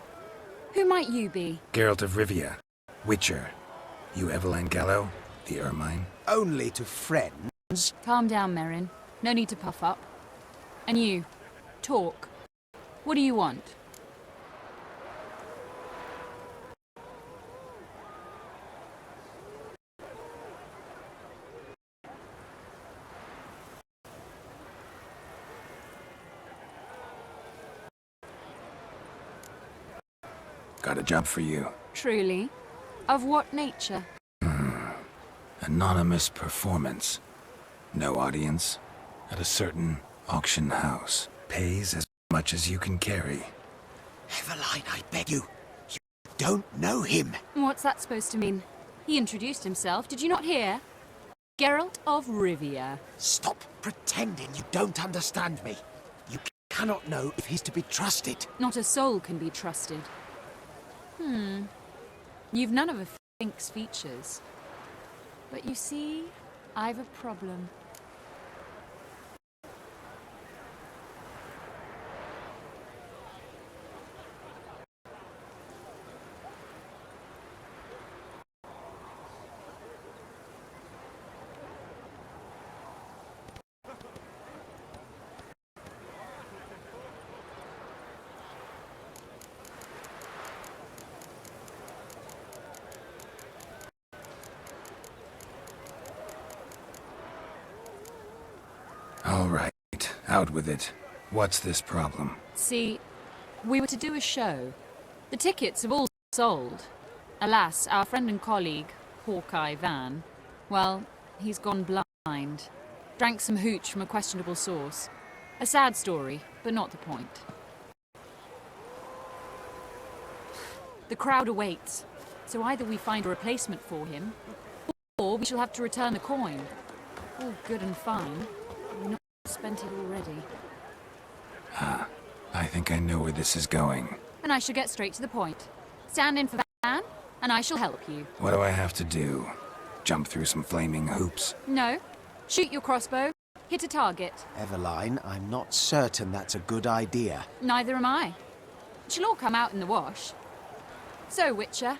Who might you be? Geralt of Rivia. Witcher. You Eveline Gallo? The Ermine? Only to friends. Calm down, Merrin. No need to puff up. And you, talk. What do you want? Got a job for you. Truly? Of what nature? Anonymous performance. No audience. At a certain auction house. Pays as much as you can carry. Eveline, I beg you. You don't know him. What's that supposed to mean? He introduced himself, did you not hear? Geralt of Rivia. Stop pretending you don't understand me. You cannot know if he's to be trusted. Not a soul can be trusted. You've none of a Fink's features. But you see, I've a problem. All right, out with it. What's this problem? See, we were to do a show. The tickets have all sold. Alas, our friend and colleague, Hawkeye Van, well, he's gone blind. Drank some hooch from a questionable source. A sad story, but not the point. The crowd awaits, so either we find a replacement for him, or we shall have to return the coin. All good and fine. We've not spent it already. I think I know where this is going. And I shall get straight to the point. Stand in for Van, and I shall help you. What do I have to do? Jump through some flaming hoops? No. Shoot your crossbow. Hit a target. Eveline, I'm not certain that's a good idea. Neither am I. It shall all come out in the wash. So, Witcher,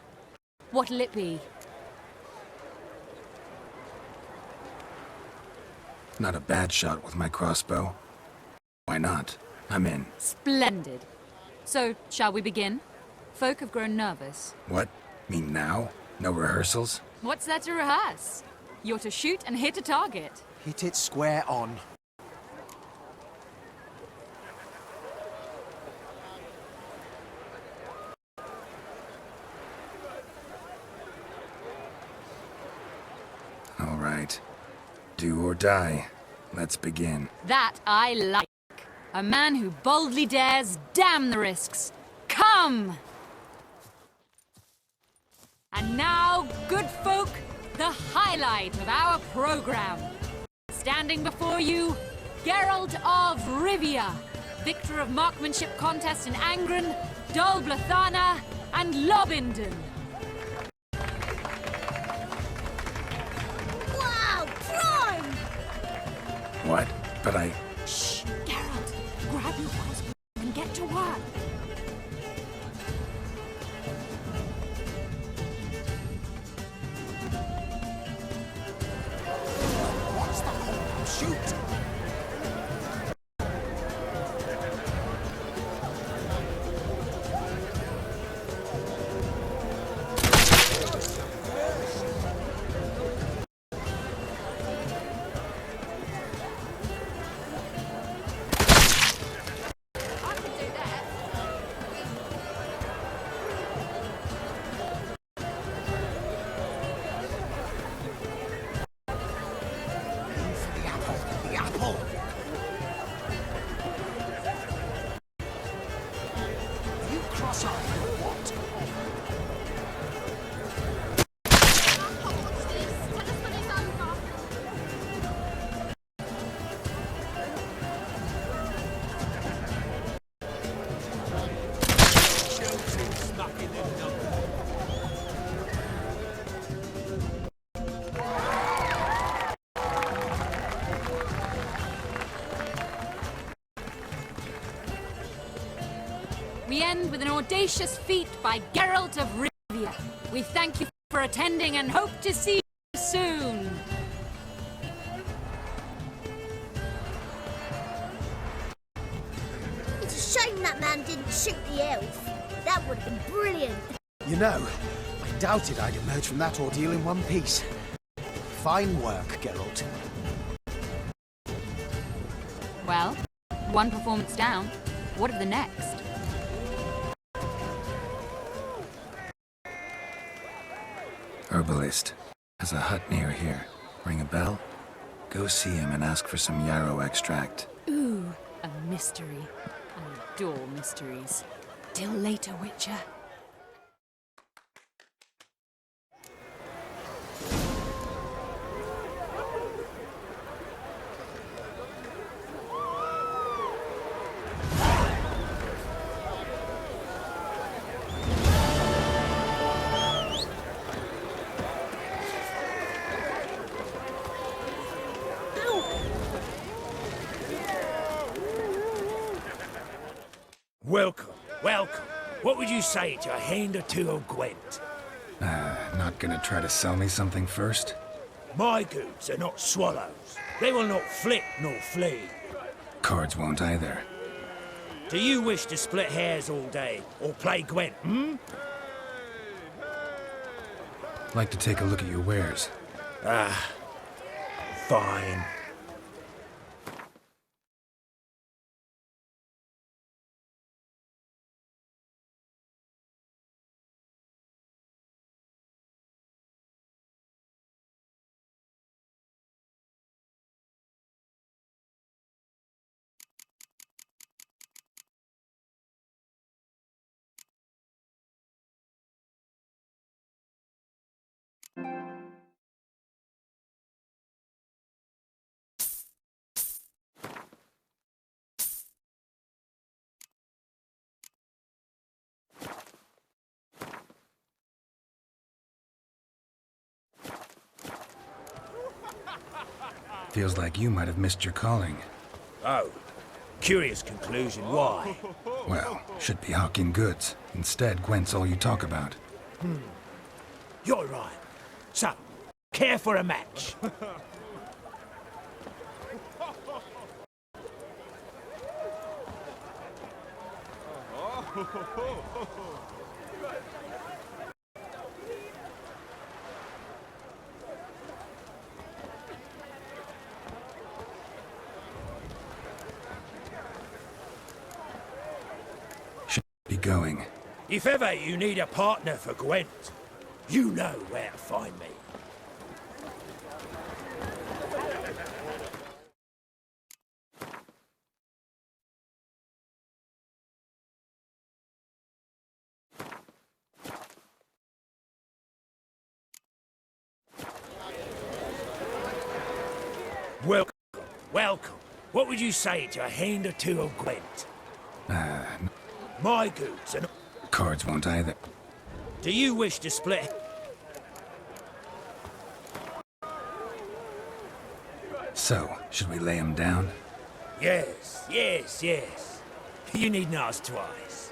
what'll it be? Not a bad shot with my crossbow. Why not? I'm in. Splendid. So, shall we begin? Folk have grown nervous. What? Mean now? No rehearsals? What's there to rehearse? You're to shoot and hit a target. Hit it square on. All right. Do or die. Let's begin. That I like. A man who boldly dares, damn the risks. Come! And now, good folk, the highlight of our program. Standing before you, Geralt of Rivia, victor of marksmanship contests in Angren, Dol Blathana, and Lobindon. Wow, prime! What? But I... Shh, Geralt, grab your crossbow and get to work. What's the whole shoot? We end with an audacious feat by Geralt of Rivia. We thank you for attending and hope to see you soon. It's a shame that man didn't shoot the elf. That would have been brilliant. You know, I doubted I'd emerge from that ordeal in one piece. Fine work, Geralt. Well, one performance down. What of the next? Herbalist. Has a hut near here. Ring a bell? Go see him and ask for some yarrow extract. Ooh, a mystery. I adore mysteries. Till later, Witcher. Welcome, welcome. What would you say to a hand or two of Gwent? Not gonna try to sell me something first? My goods are not swallows. They will not flit nor flee. Cards won't either. Do you wish to split hairs all day, or play Gwent, hmm? Like to take a look at your wares. Fine. Feels like you might have missed your calling. Oh, curious conclusion. Why? Well, should be hawking goods. Instead, Gwent's all you talk about. You're right. So, care for a match? Should be going. If ever you need a partner for Gwent, you know where to find me. Welcome, welcome. What would you say to a hand or two of Gwent? My goods and... Cards won't either. Do you wish to split? So, should we lay him down? Yes, yes, yes. You needn't ask twice.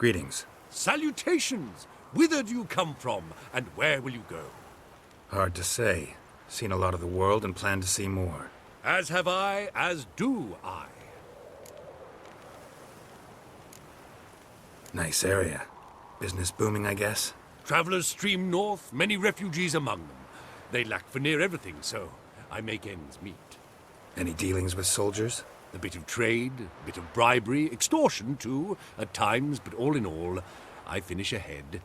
Greetings. Salutations! Whither do you come from, and where will you go? Hard to say. Seen a lot of the world and plan to see more. As have I, as do I. Nice area. Business booming, I guess? Travelers stream north, many refugees among them. They lack for near everything, so I make ends meet. Any dealings with soldiers? A bit of trade, a bit of bribery, extortion too, at times, but all in all, I finish ahead.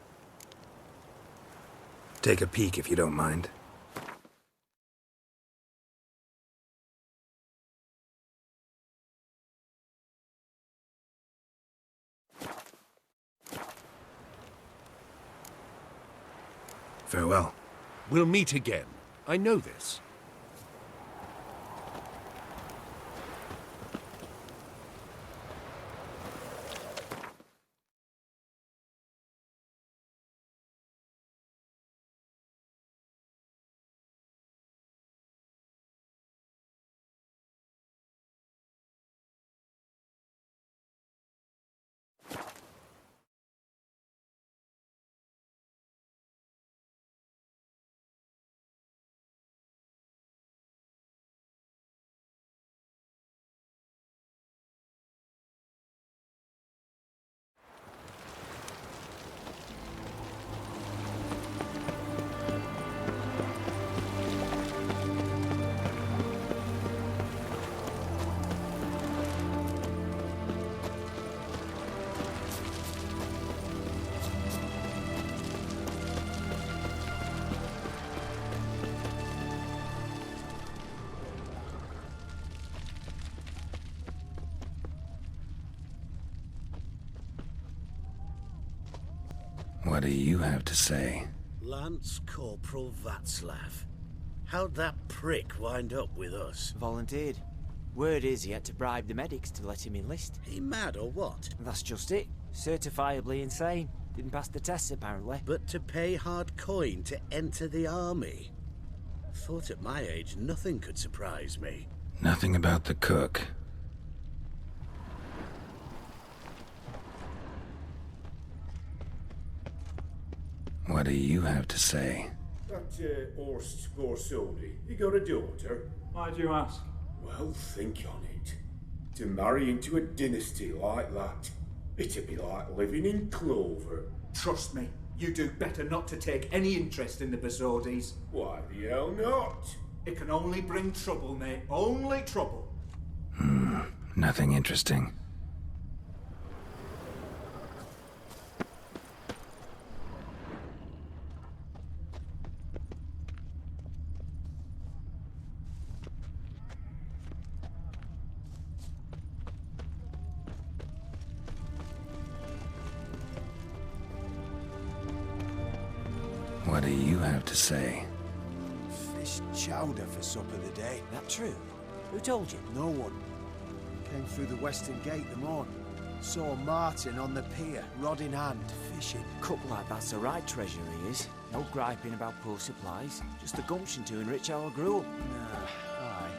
Take a peek if you don't mind. Farewell. We'll meet again. I know this. What do you have to say? Lance Corporal Václav. How'd that prick wind up with us? Volunteered. Word is he had to bribe the medics to let him enlist. He mad or what? That's just it. Certifiably insane. Didn't pass the tests, apparently. But to pay hard coin to enter the army? Thought at my age nothing could surprise me. Nothing about the cook. What do you have to say? That Horst Borsodi, he got a daughter. Why do you ask? Well, think on it. To marry into a dynasty like that, it'd be like living in clover. Trust me, you do better not to take any interest in the Borsodis. Why the hell not? It can only bring trouble, mate. Only trouble. Nothing interesting. What do you have to say? Fish chowder for supper today. That true? Who told you? No one. Came through the western gate the morn. Saw Martin on the pier, rod in hand, fishing. Cook like that's the right treasure he is. No griping about poor supplies. Just the gumption to enrich our gruel. Nah, aye.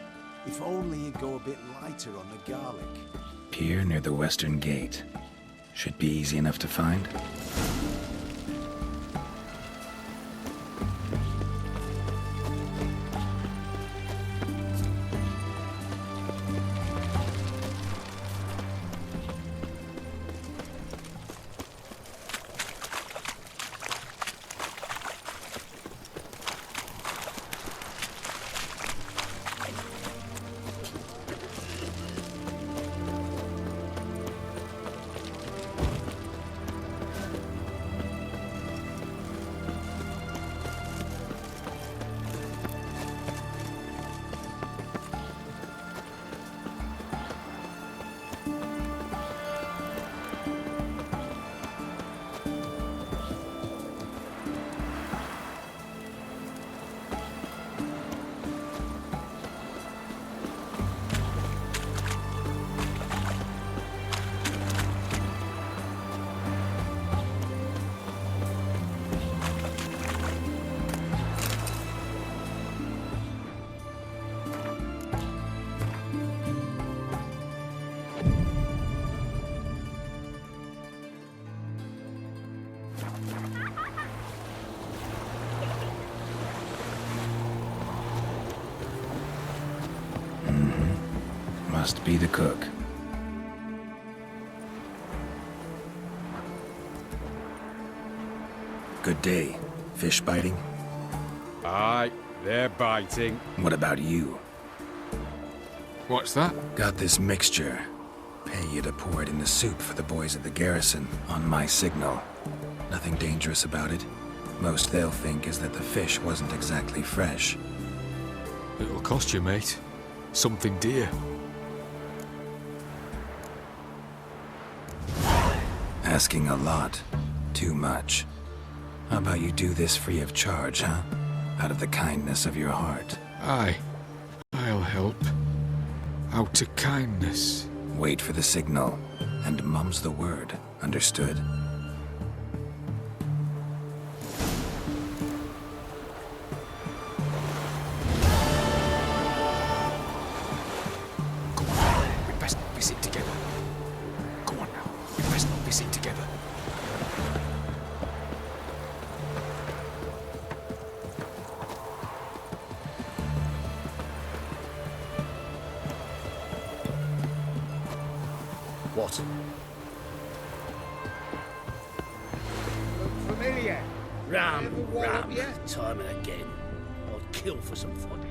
If only he'd go a bit lighter on the garlic. Pier near the western gate. Should be easy enough to find. Must be the cook. Good day. Fish biting? Aye, they're biting. What about you? What's that? Got this mixture. Pay you to pour it in the soup for the boys at the garrison, on my signal. Nothing dangerous about it. Most they'll think is that the fish wasn't exactly fresh. It'll cost you, mate. Something dear. Asking a lot. Too much. How about you do this free of charge, huh? Out of the kindness of your heart. Aye. I'll help. Out of kindness. Wait for the signal, and mum's the word. Understood? We best not be seen together. Go on now. We best not be seen together. What? Familiar. Ram, time and again. I'd kill for some fun.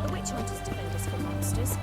The witch hunters defend us from monsters.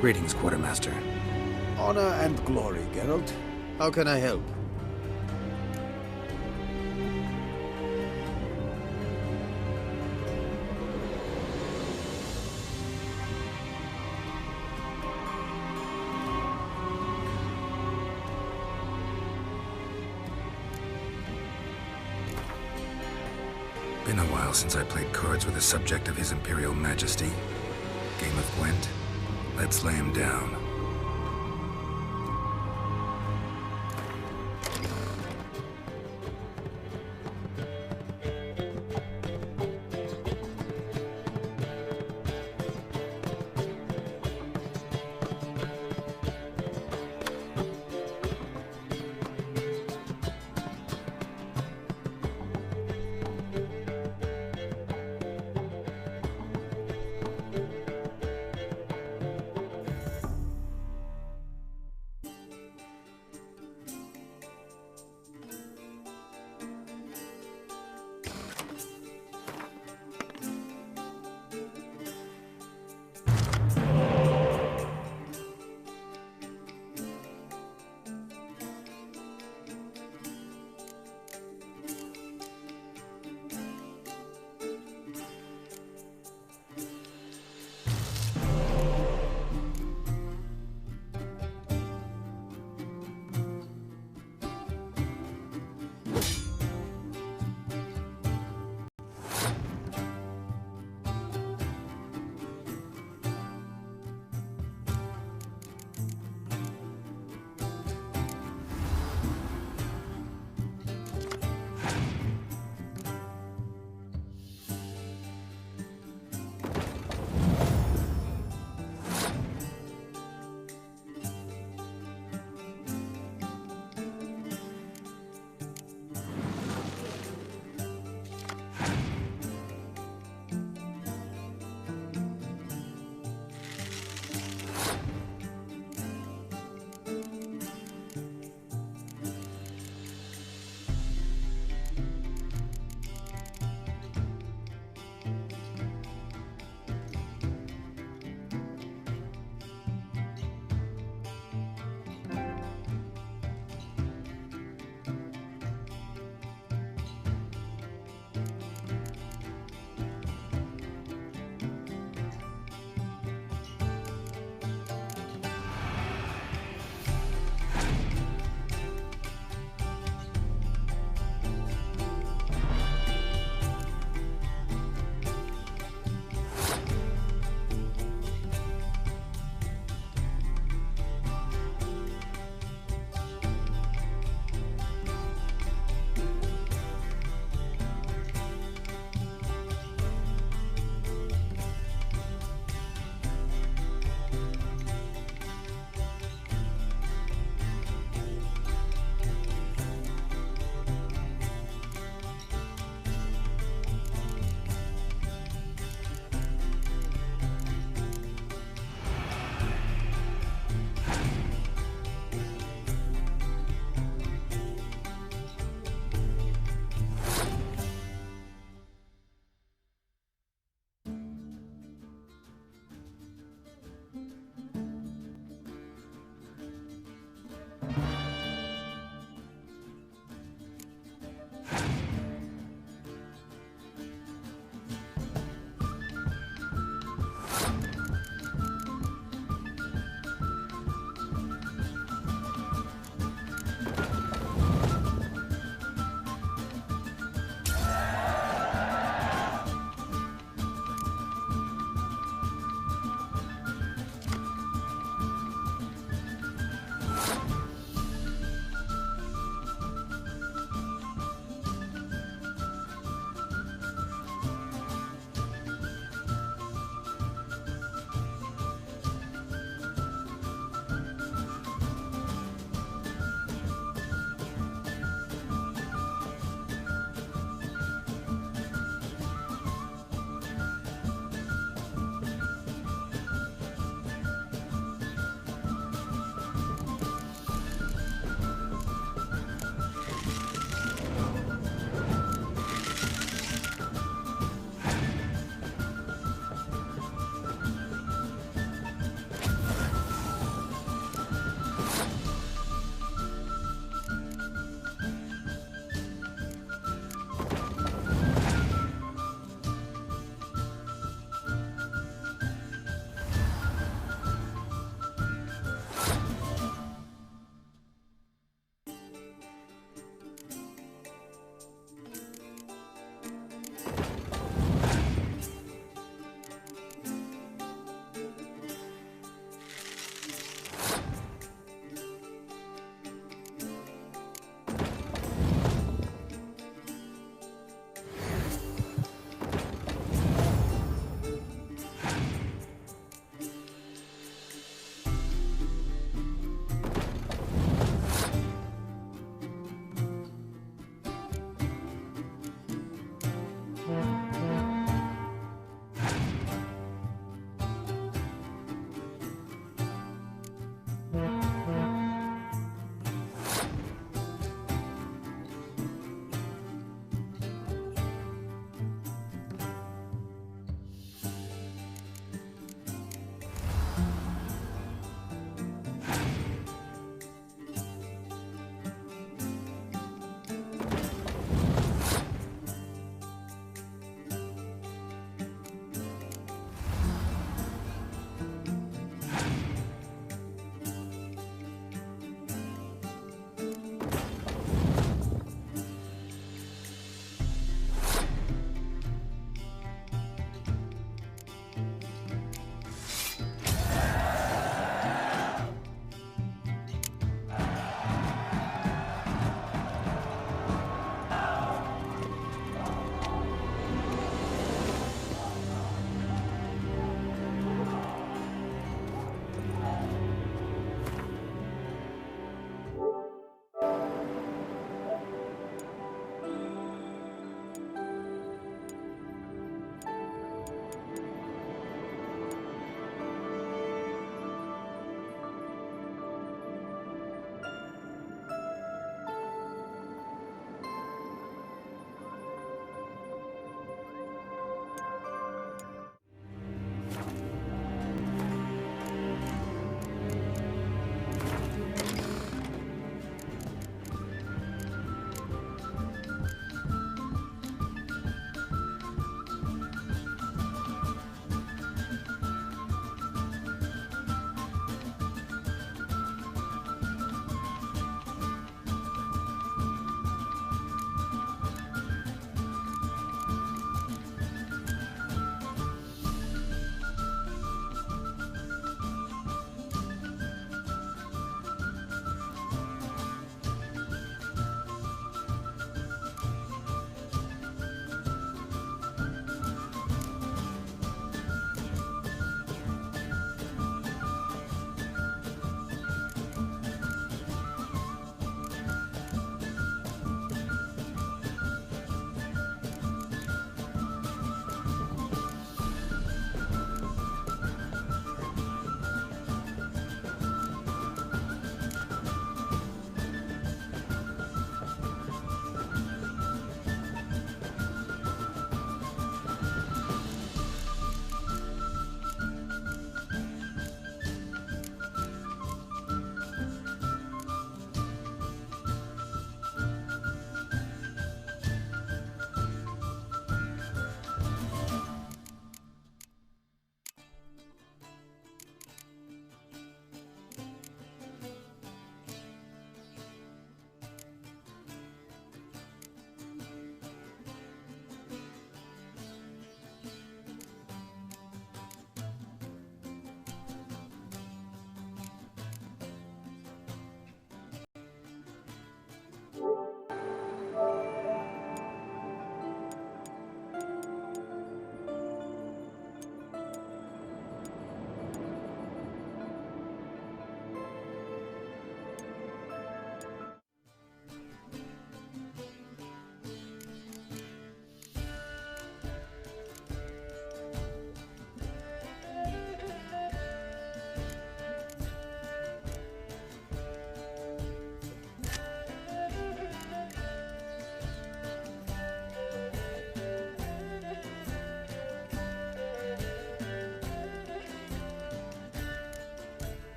Greetings, Quartermaster. Honor and glory, Geralt. How can I help? Been a while since I played cards with a subject of His Imperial Majesty. Game of Gwent. Let's lay him down.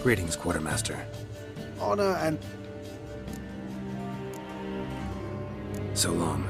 Greetings, Quartermaster. Honor and... So long.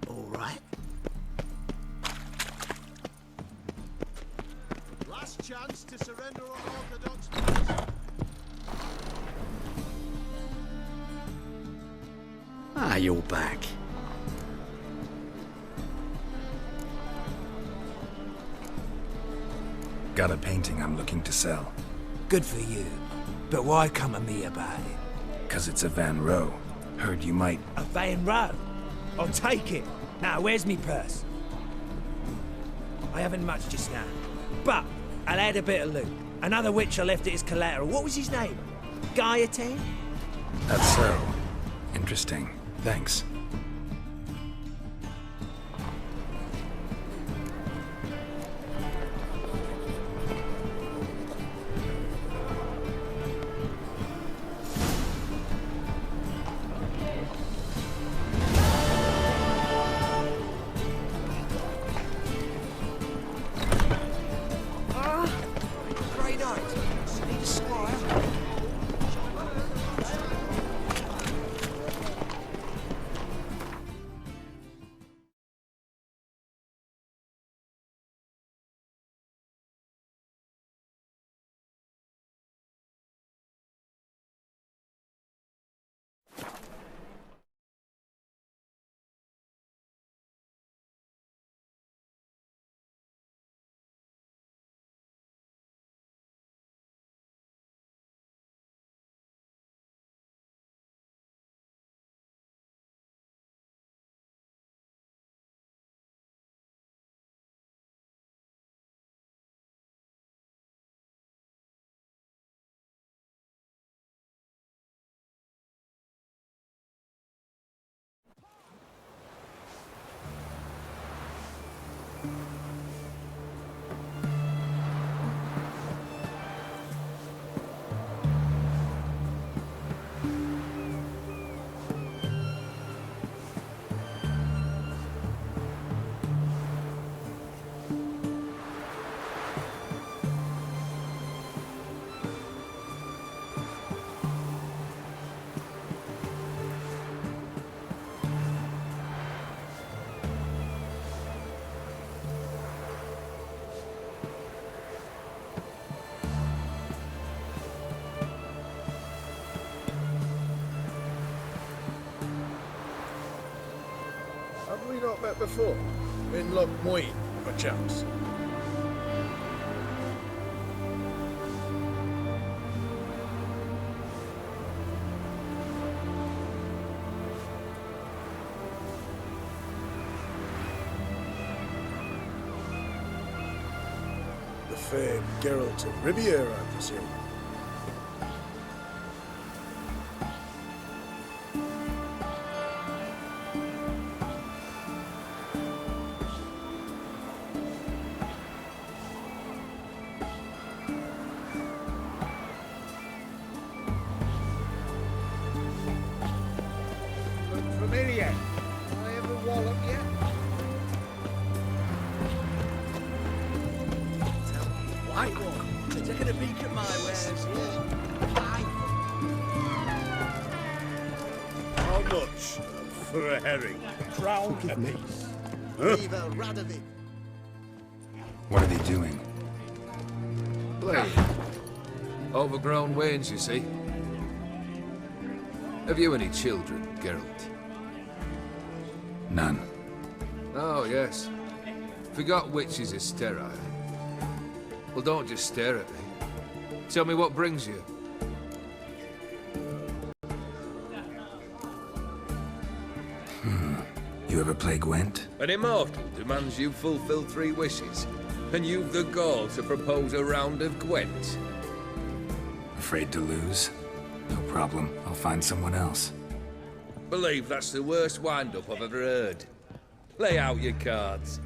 All right. Last chance to surrender unorthodox terms. Ah, you're back. Got a painting I'm looking to sell. Good for you. But why come to me about it? 'Cause it's a Van Row. Heard you might... A Van Row? I'll take it. Now, where's me purse? I haven't much just now. But I'll add a bit of loot. Another which I left at his collateral. What was his name? Gaiatan? That's so. Interesting. Thanks. not met before? In Loch Moyne, perchance? The famed Geralt of Riviera, I presume. Familiar. I ever wallop yet? White one. Taking a peek at my wares How much for a herring? Crown apiece. Viva Radovid. What are they doing? Playing. Overgrown wains, you see. Have you any children, Geralt? None. Oh, yes. Forgot witches are sterile. Well, don't just stare at me. Tell me what brings you. You ever play Gwent? An immortal demands you fulfill 3 wishes, and you've the gall to propose a round of Gwent. Afraid to lose? No problem. I'll find someone else. Believe that's the worst wind-up I've ever heard. Lay out your cards.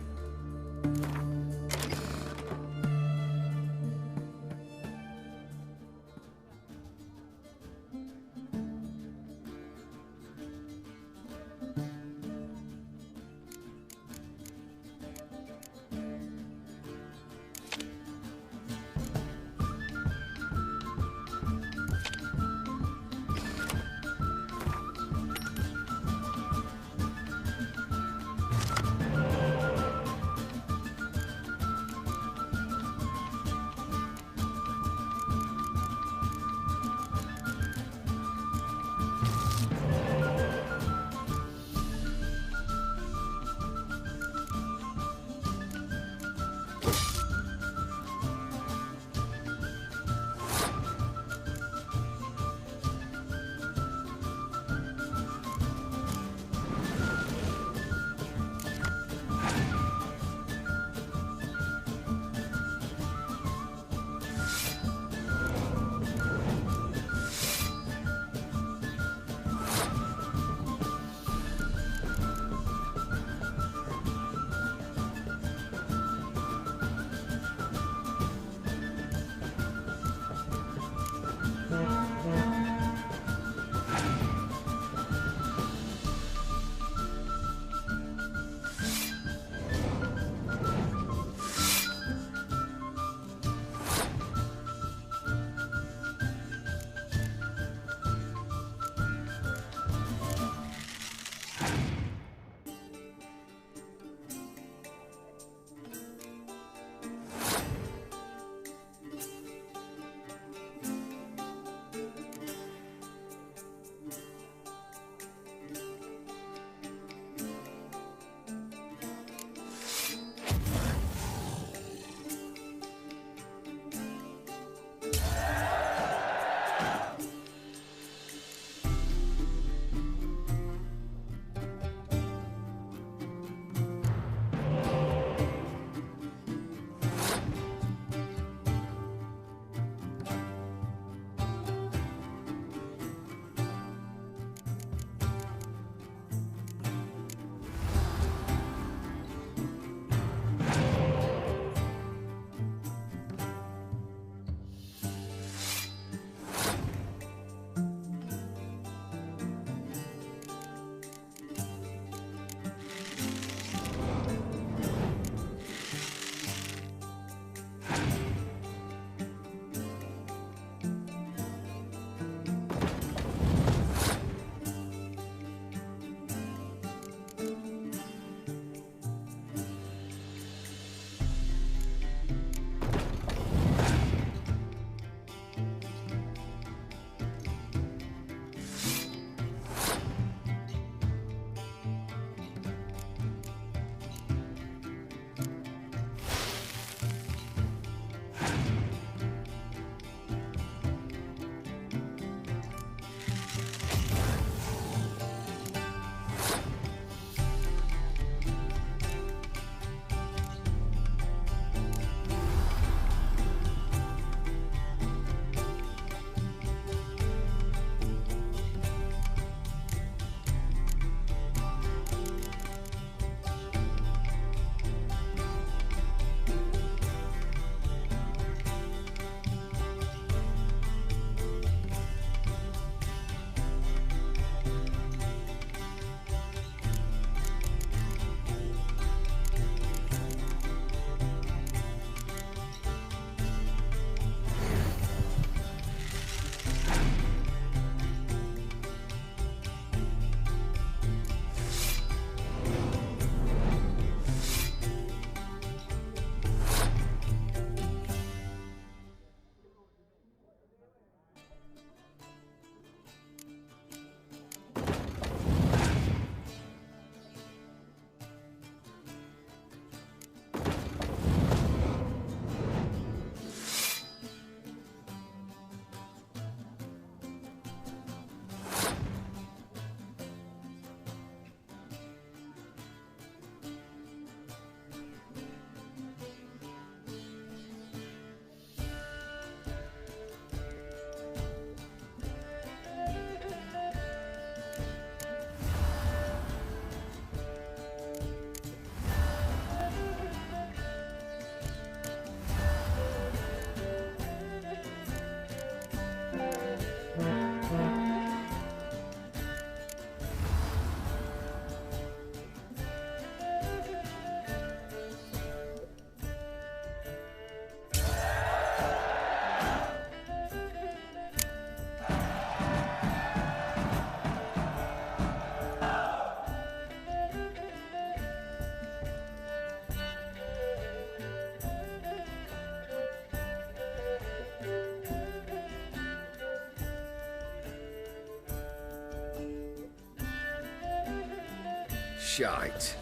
shite.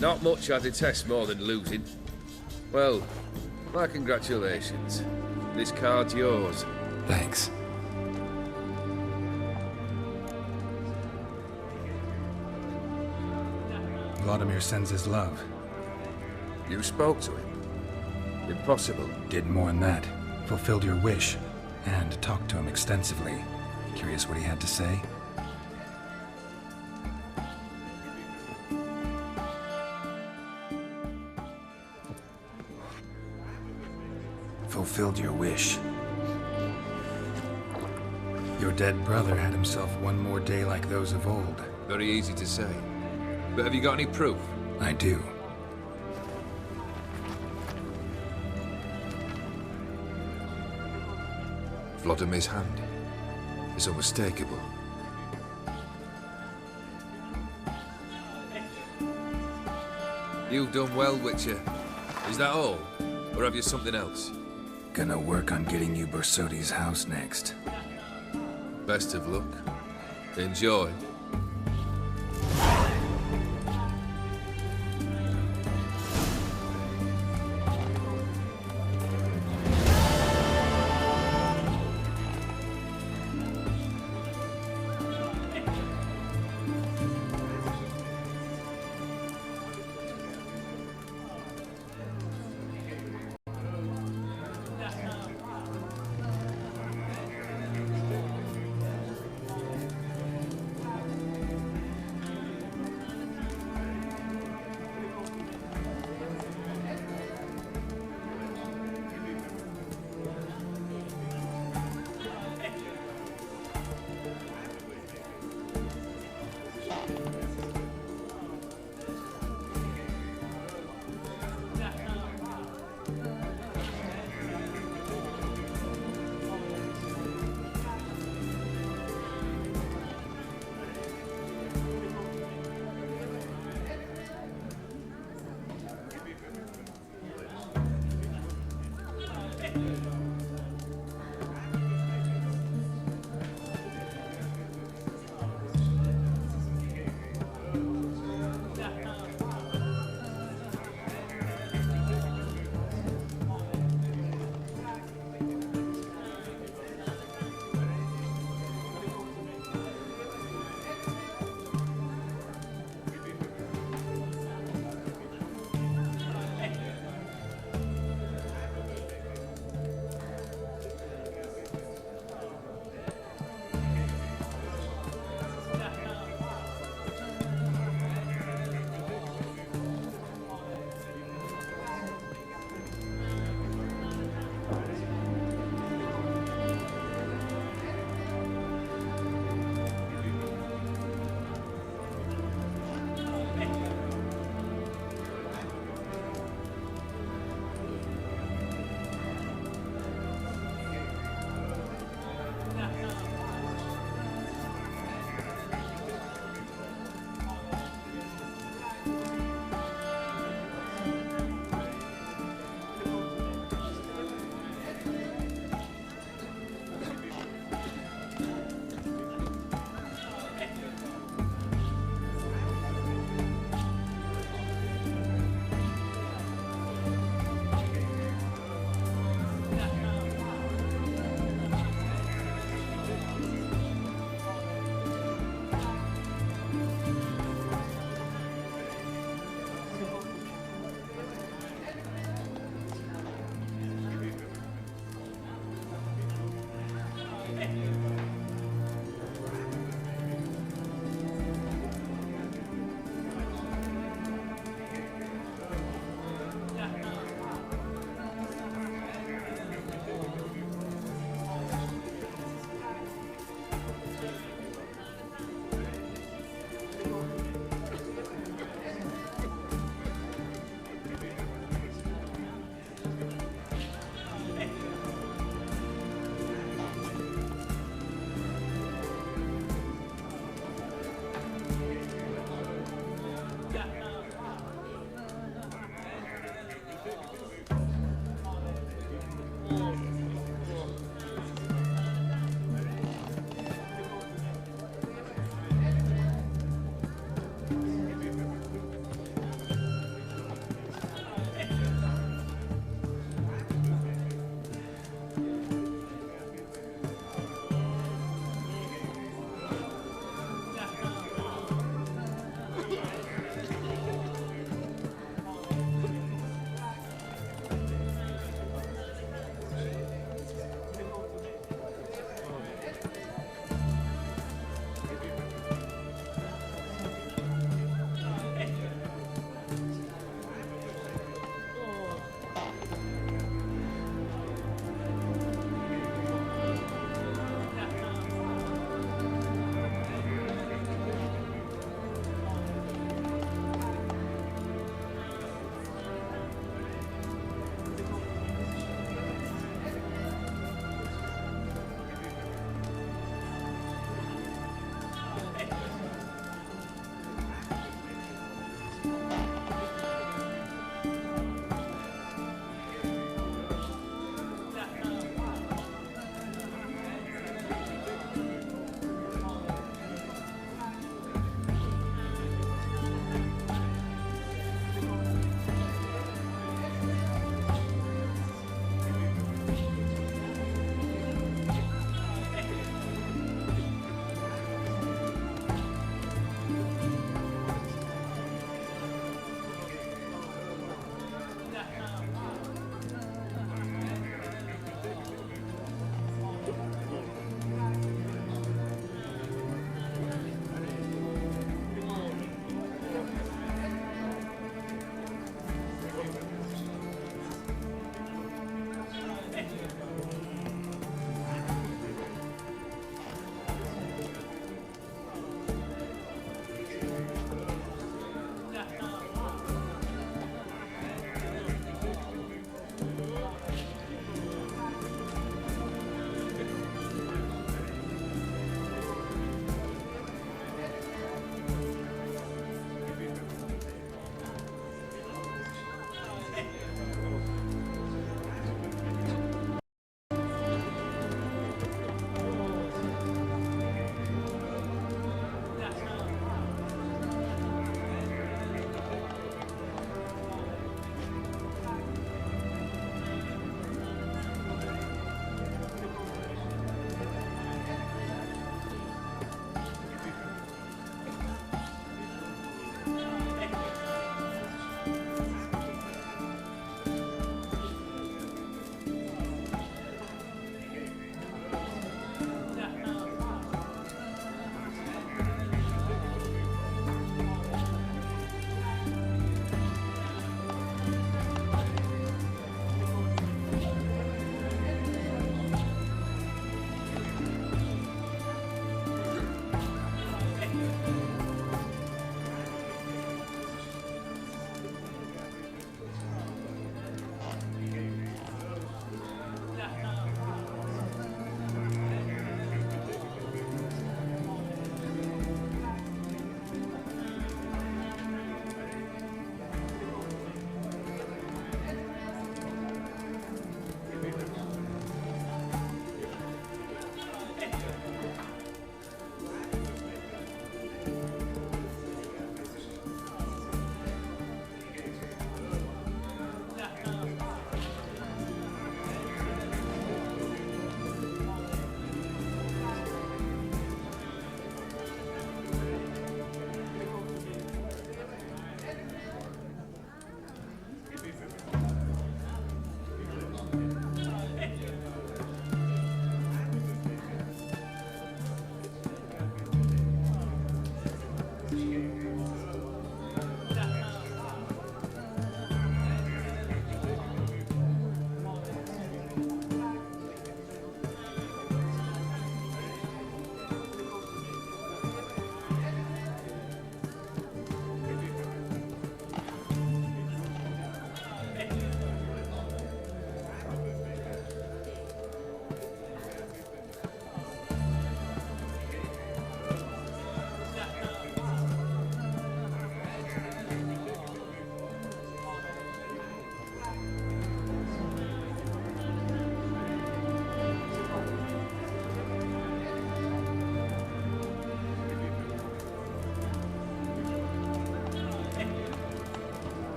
Not much I detest more than losing. Well, my congratulations. This card's yours. Thanks. Vladimir sends his love. You spoke to him? Impossible. Did more than that. Fulfilled your wish. And talked to him extensively. Curious what he had to say? Fulfilled your wish. Your dead brother had himself one more day like those of old. Very easy to say. But have you got any proof? I do. Vladimir's hand is unmistakable. You've done well, Witcher. Is that all? Or have you something else? Gonna work on getting you Bersodi's house next. Best of luck. Enjoy.